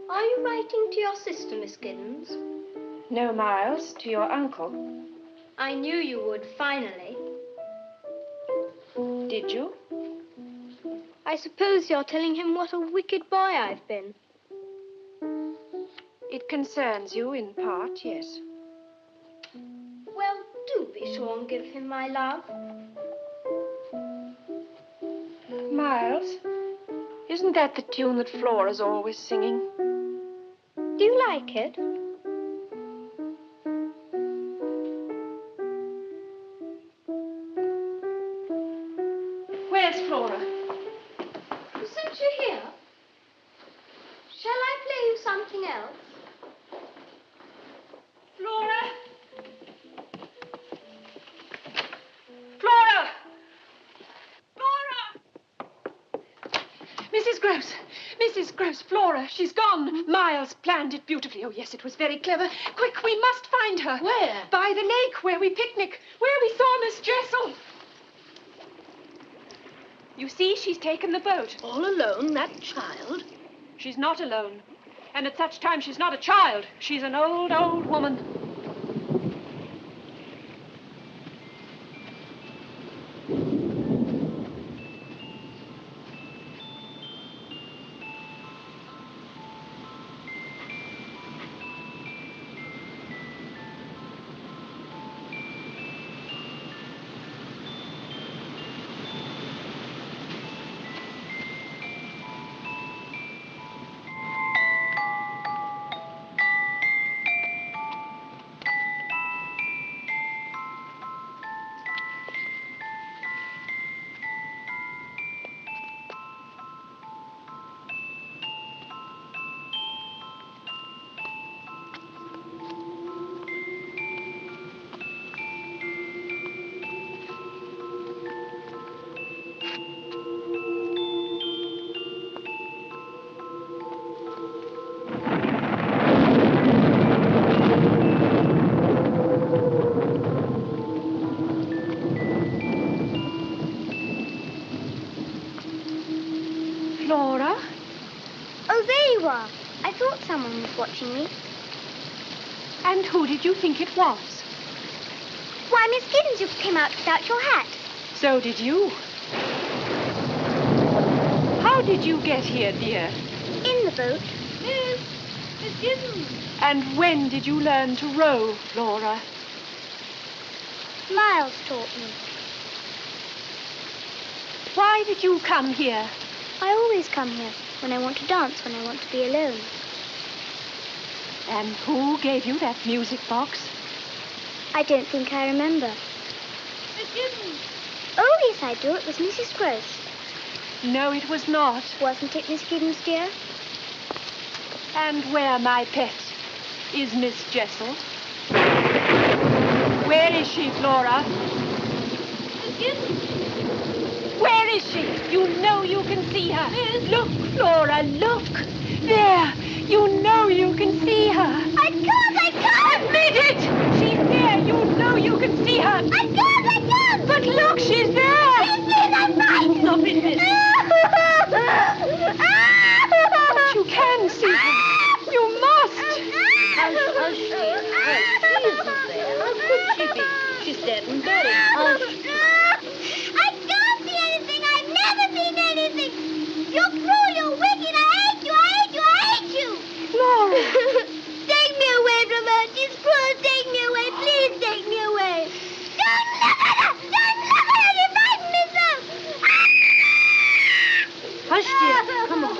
Are you writing to your sister, Miss Giddens? No, Miles, to your uncle. I knew you would, finally. Did you? I suppose you're telling him what a wicked boy I've been. It concerns you in part, yes. Well, do be sure and give him my love. Miles, isn't that the tune that Flora's always singing? Do you like it? Where's Flora? Since you're here, shall I play you something else? Flora! Flora! Flora! Mrs. Gross! Mrs. Gross, Flora, she's gone. Miles planned it beautifully. Oh, yes, it was very clever. Quick, we must find her. Where? By the lake, where we picnic, where we saw Miss Jessel. You see, she's taken the boat. All alone, that child? She's not alone. And at such time, she's not a child. She's an old, old woman. Flora? Oh, there you are. I thought someone was watching me. And who did you think it was? Why, Miss Giddens, you came out without your hat. So did you. How did you get here, dear? In the boat. Miss Giddens. And when did you learn to row, Flora? Miles taught me. Why did you come here? I always come here when I want to dance, when I want to be alone. And who gave you that music box? I don't think I remember. Giddens! Oh, yes, I do. It was Mrs. Gross. No, it was not. Wasn't it, Miss Giddens, dear? And where, my pet, is Miss Jessel? Where is she, Flora? Miss Giddens! Where is she? You know you can see her. Look, Flora, look. There. You know you can see her. I can't! Admit it! She's there. You know you can see her. I can't! But look, she's there. She's there, that's right! Stop it, miss. But you can see her. You must. Hush, dear. Hush. She isn't there. How could she be? She's dead and buried. Hush. I can't see anything. I've never seen anything. You're cruel, you're wicked. I hate you, I hate you, I hate you. Flora. Take me away from her. She's cruel. Take me away. Please take me away. Don't look at her. Don't look at her. You frighten me so. Hush, dear. Come on.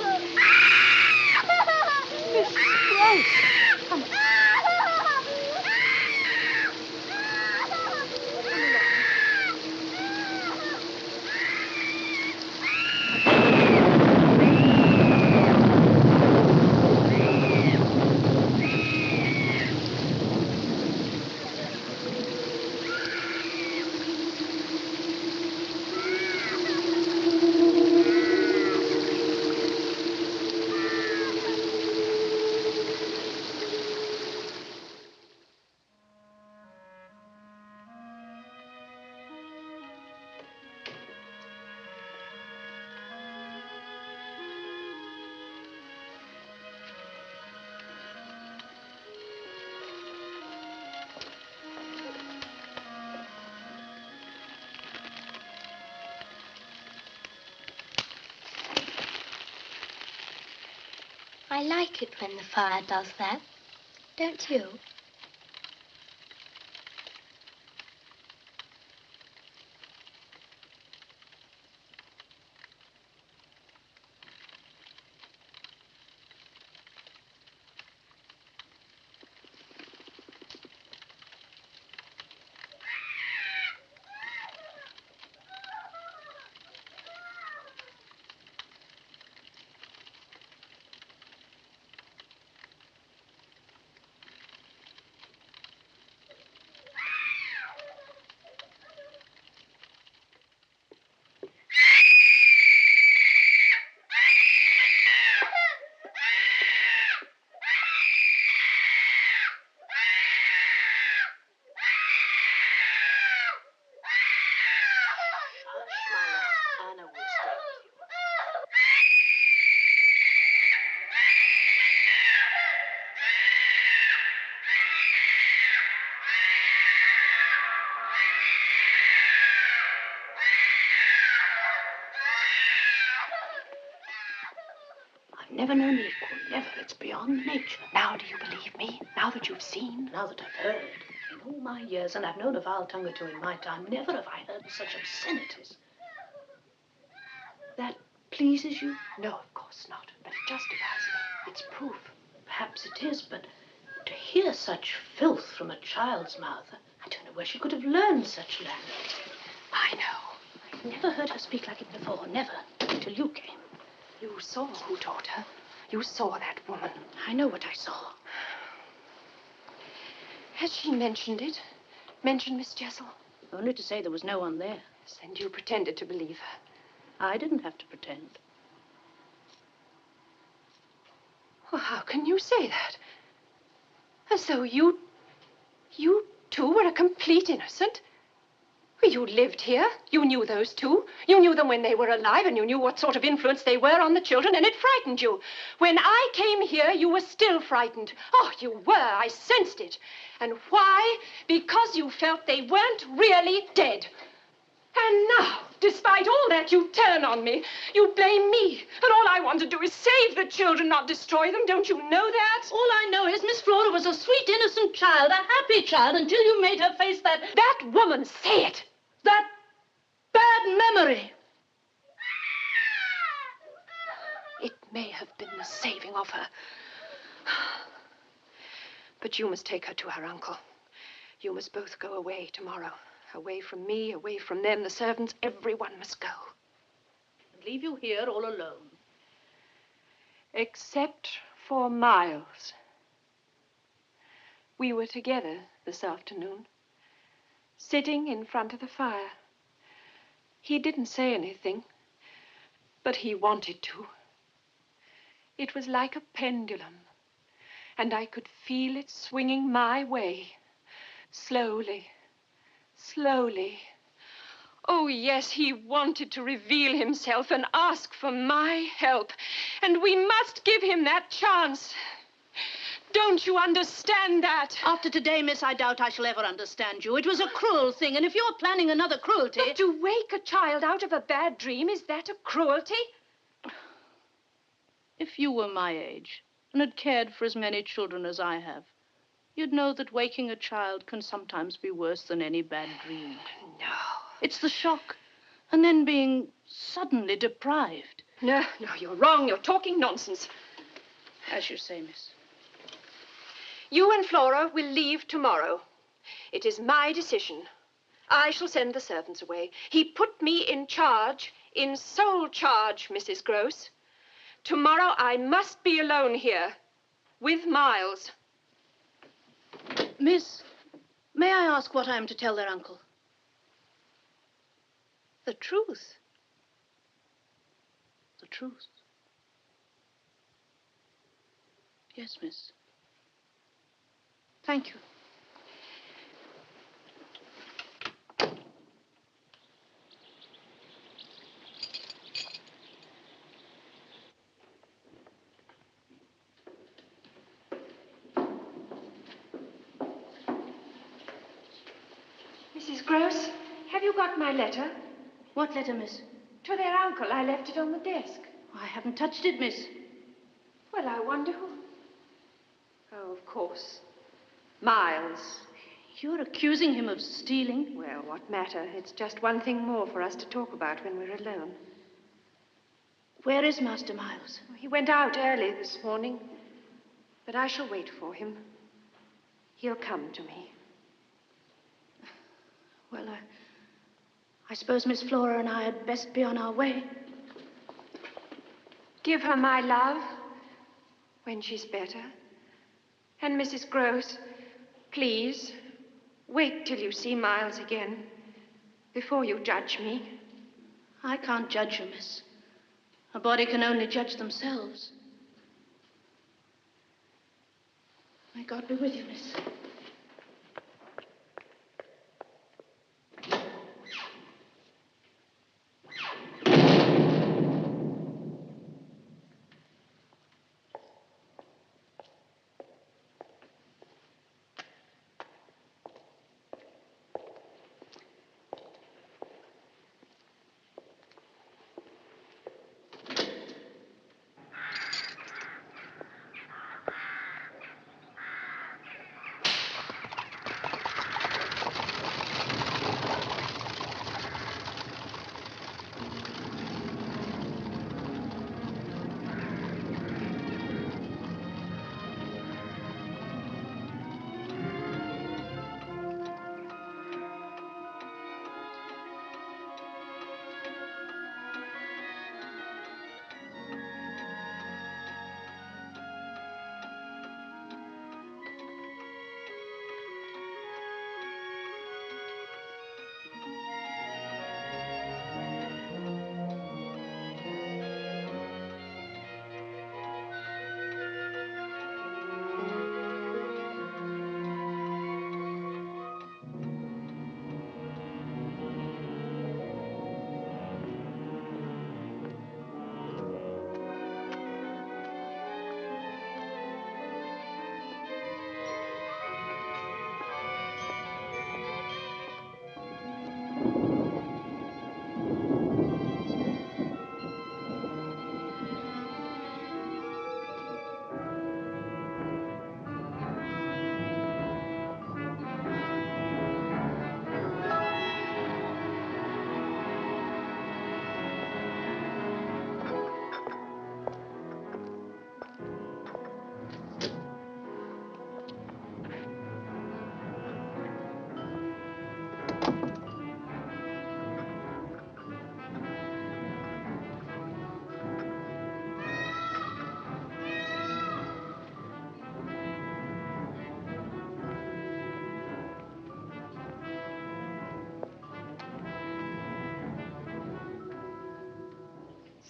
Miss Gross. Come on. I like it when the fire does that. Don't you? Never known the equal. Never. It's beyond nature. Now do you believe me? Now that you've seen? Now that I've heard, in all my years, and I've known a vile tongue or two in my time, never have I heard such obscenities. That pleases you? No, of course not. But it justifies me. It's proof. Perhaps it is, but to hear such filth from a child's mouth, I don't know where she could have learned such language. I know. I've never heard her speak like it before. Never. Until you came. You saw who taught her. You saw that woman. I know what I saw. Has she mentioned it? Mentioned Miss Jessel? Only to say there was no one there. And you pretended to believe her. I didn't have to pretend. Well, how can you say that? As though you too were a complete innocent? You lived here. You knew those two. You knew them when they were alive, and you knew what sort of influence they were on the children, and it frightened you. When I came here, you were still frightened. Oh, you were. I sensed it. And why? Because you felt they weren't really dead. And now, despite all that, you turn on me. You blame me. And all I want to do is save the children, not destroy them. Don't you know that? All I know is Miss Flora was a sweet, innocent child, a happy child, until you made her face that... That woman, say it. That bad memory. It may have been the saving of her. But you must take her to her uncle. You must both go away tomorrow. Away from me, away from them, the servants, everyone must go. And leave you here all alone. Except for Miles. We were together this afternoon, sitting in front of the fire. He didn't say anything, but he wanted to. It was like a pendulum, and I could feel it swinging my way, slowly, slowly. Oh, yes, he wanted to reveal himself and ask for my help, and we must give him that chance. Don't you understand that? After today, miss, I doubt I shall ever understand you. It was a cruel thing, and if you're planning another cruelty... But to wake a child out of a bad dream, is that a cruelty? If you were my age and had cared for as many children as I have, you'd know that waking a child can sometimes be worse than any bad dream. No. It's the shock, and then being suddenly deprived. No, you're wrong. You're talking nonsense. As you say, miss. You and Flora will leave tomorrow. It is my decision. I shall send the servants away. He put me in charge, in sole charge, Mrs. Gross. Tomorrow I must be alone here, with Miles. Miss, may I ask what I am to tell their uncle? The truth. The truth. Yes, miss. Thank you. Mrs. Gross, have you got my letter? What letter, miss? To their uncle. I left it on the desk. I haven't touched it, miss. Well, I wonder who... Oh, of course. Miles. You're accusing him of stealing? Well, what matter? It's just one thing more for us to talk about when we're alone. Where is Master Miles? He went out early this morning, but I shall wait for him. He'll come to me. Well, I suppose Miss Flora and I had best be on our way. Give her my love when she's better. And Mrs. Gross, please, wait till you see Miles again before you judge me. I can't judge you, miss. A body can only judge themselves. May God be with you, miss.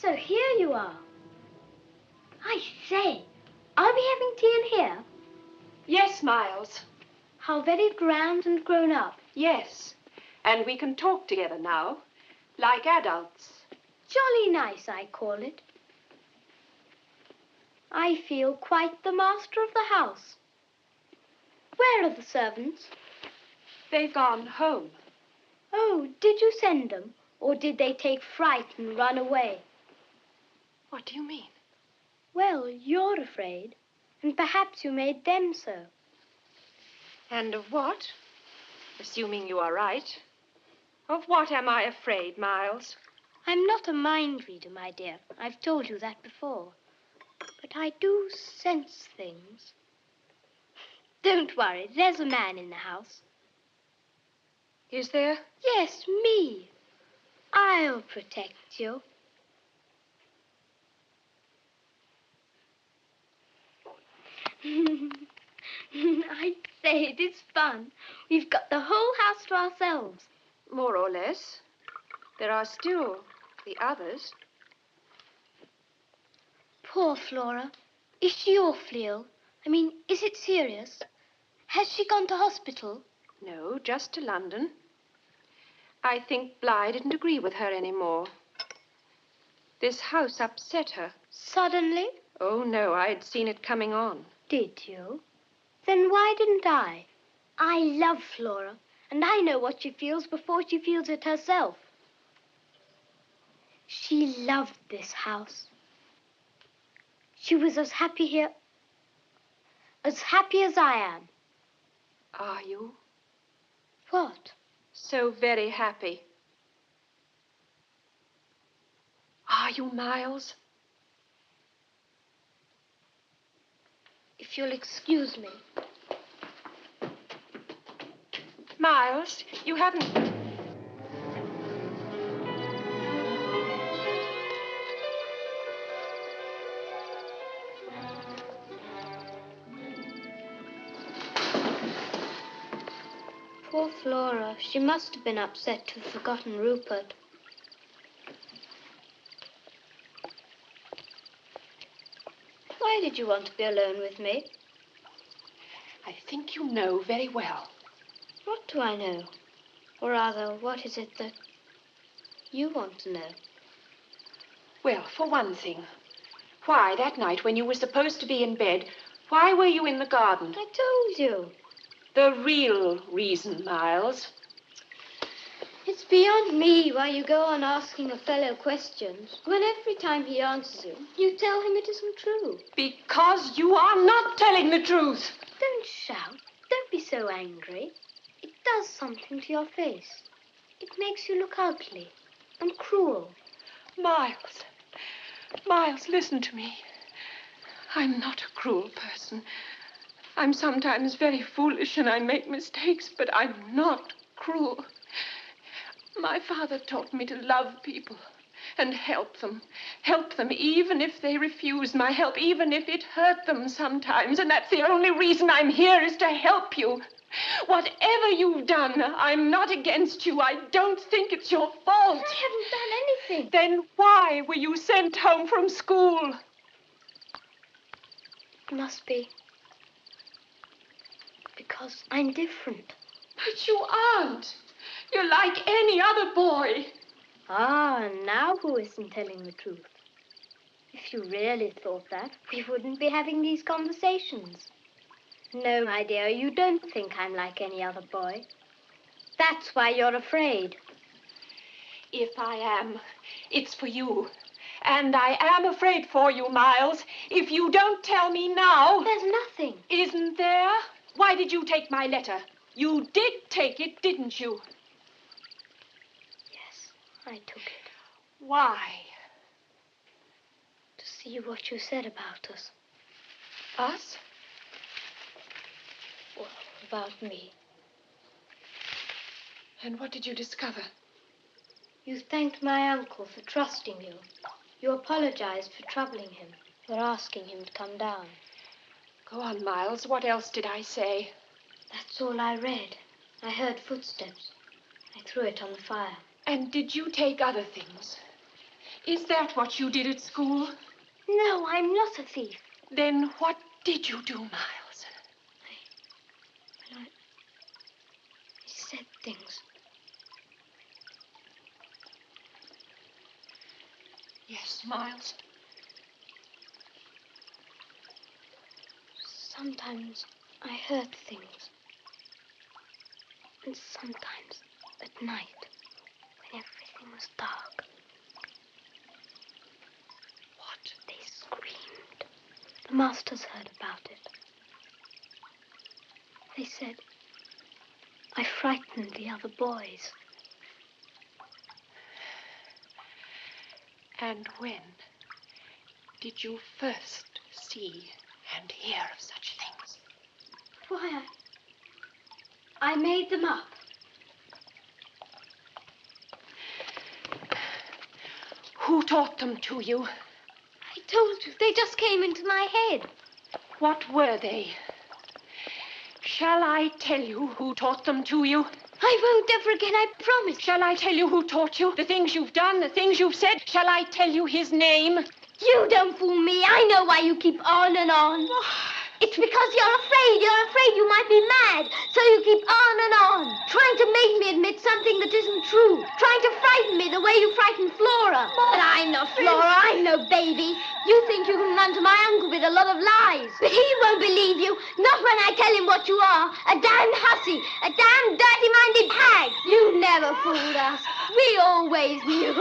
So here you are. I say, I'll be having tea in here. Yes, Miles. How very grand and grown up. Yes. And we can talk together now, like adults. Jolly nice, I call it. I feel quite the master of the house. Where are the servants? They've gone home. Oh, did you send them? Or did they take fright and run away? What do you mean? Well, you're afraid, and perhaps you made them so. And of what? Assuming you are right. Of what am I afraid, Miles? I'm not a mind reader, my dear. I've told you that before. But I do sense things. Don't worry, there's a man in the house. Is there? Yes, me. I'll protect you. I say, it is fun. We've got the whole house to ourselves. More or less. There are still the others. Poor Flora. Is she awfully ill? I mean, is it serious? Has she gone to hospital? No, just to London. I think Bly didn't agree with her anymore. This house upset her. Suddenly? Oh, no, I'd seen it coming on. Did you? Then why didn't I? I love Flora, and I know what she feels before she feels it herself. She loved this house. She was as happy here as I am. Are you? What? So very happy. Are you, Miles? If you'll excuse me. Miles, you haven't... Poor Flora. She must have been upset to have forgotten Rupert. Why did you want to be alone with me? I think you know very well. What do I know? Or rather, what is it that you want to know? Well, for one thing, why, that night when you were supposed to be in bed, why were you in the garden? I told you. The real reason, Miles. It's beyond me why you go on asking a fellow questions when every time he answers you tell him it isn't true. Because you are not telling the truth. Don't shout. Don't be so angry. It does something to your face. It makes you look ugly and cruel. Miles. Miles, listen to me. I'm not a cruel person. I'm sometimes very foolish and I make mistakes, but I'm not cruel. My father taught me to love people and help them even if they refuse my help, even if it hurt them sometimes. And that's the only reason I'm here, is to help you. Whatever you've done, I'm not against you. I don't think it's your fault. I haven't done anything. Then why were you sent home from school? It must be because I'm different. But you aren't. You're like any other boy. Ah, now who isn't telling the truth? If you really thought that, we wouldn't be having these conversations. No, my dear, you don't think I'm like any other boy. That's why you're afraid. If I am, it's for you. And I am afraid for you, Miles. If you don't tell me now... There's nothing. Isn't there? Why did you take my letter? You did take it, didn't you? Yes, I took it. Why? To see what you said about us. Us? Well, about me. And what did you discover? You thanked my uncle for trusting you. You apologized for troubling him, for asking him to come down. Go on, Miles. What else did I say? That's all I read. I heard footsteps. I threw it on the fire. And did you take other things? Is that what you did at school? No, I'm not a thief. Then what did you do, Miles? I said things. Yes, Miles. Sometimes I heard things. And sometimes at night, when everything was dark. What? They screamed. The masters heard about it. They said I frightened the other boys. And when did you first see and hear of such things? Why, I made them up. Who taught them to you? I told you, they just came into my head. What were they? Shall I tell you who taught them to you? I won't ever again, I promise. Shall I tell you who taught you? The things you've done, the things you've said? Shall I tell you his name? You don't fool me. I know why you keep on and on. It's because you're afraid. You're afraid you might be mad. So you keep on and on, trying to make me admit something that isn't true. Trying to frighten me the way you frightened Flora. But I'm not Flora. I'm no baby. You think you can run to my uncle with a lot of lies. But he won't believe you. Not when I tell him what you are. A damned hussy. A damned dirty-minded hag. You never fooled us. We always knew.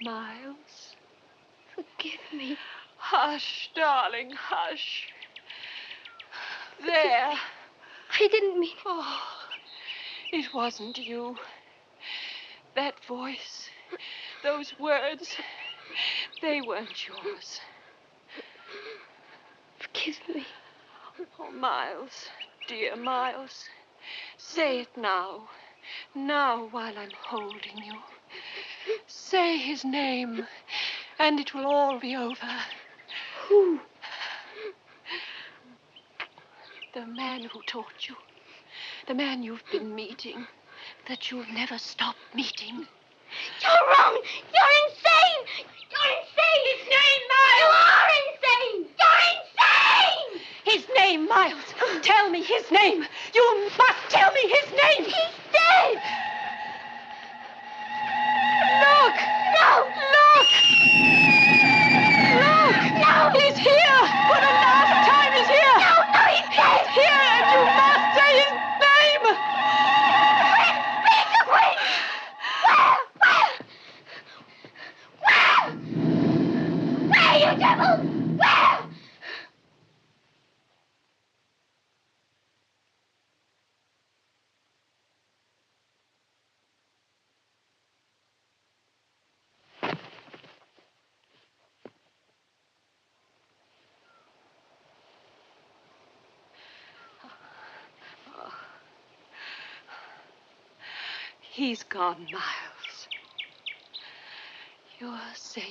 Miles? Forgive me. Hush, darling, hush. There. I didn't mean... Oh, it wasn't you. That voice, those words, they weren't yours. Forgive me. Oh, Miles, dear Miles, say it now. Now, while I'm holding you. Say his name, and it will all be over. Who? The man who taught you. The man you've been meeting. That you'll never stop meeting. You're wrong. You're insane. You're insane. His name, Miles. You are insane. You're insane. His name, Miles. Tell me his name. You must tell me his name. He's dead. Look. No. Look. Look. No. He's here. For the last time, he's here. No, he's dead. He's here, and you must say his name. Where, you devil? Where? He's gone, Miles. You're safe.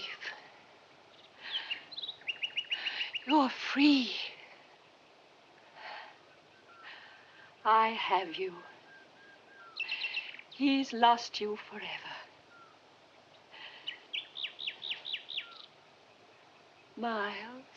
You're free. I have you. He's lost you forever. Miles.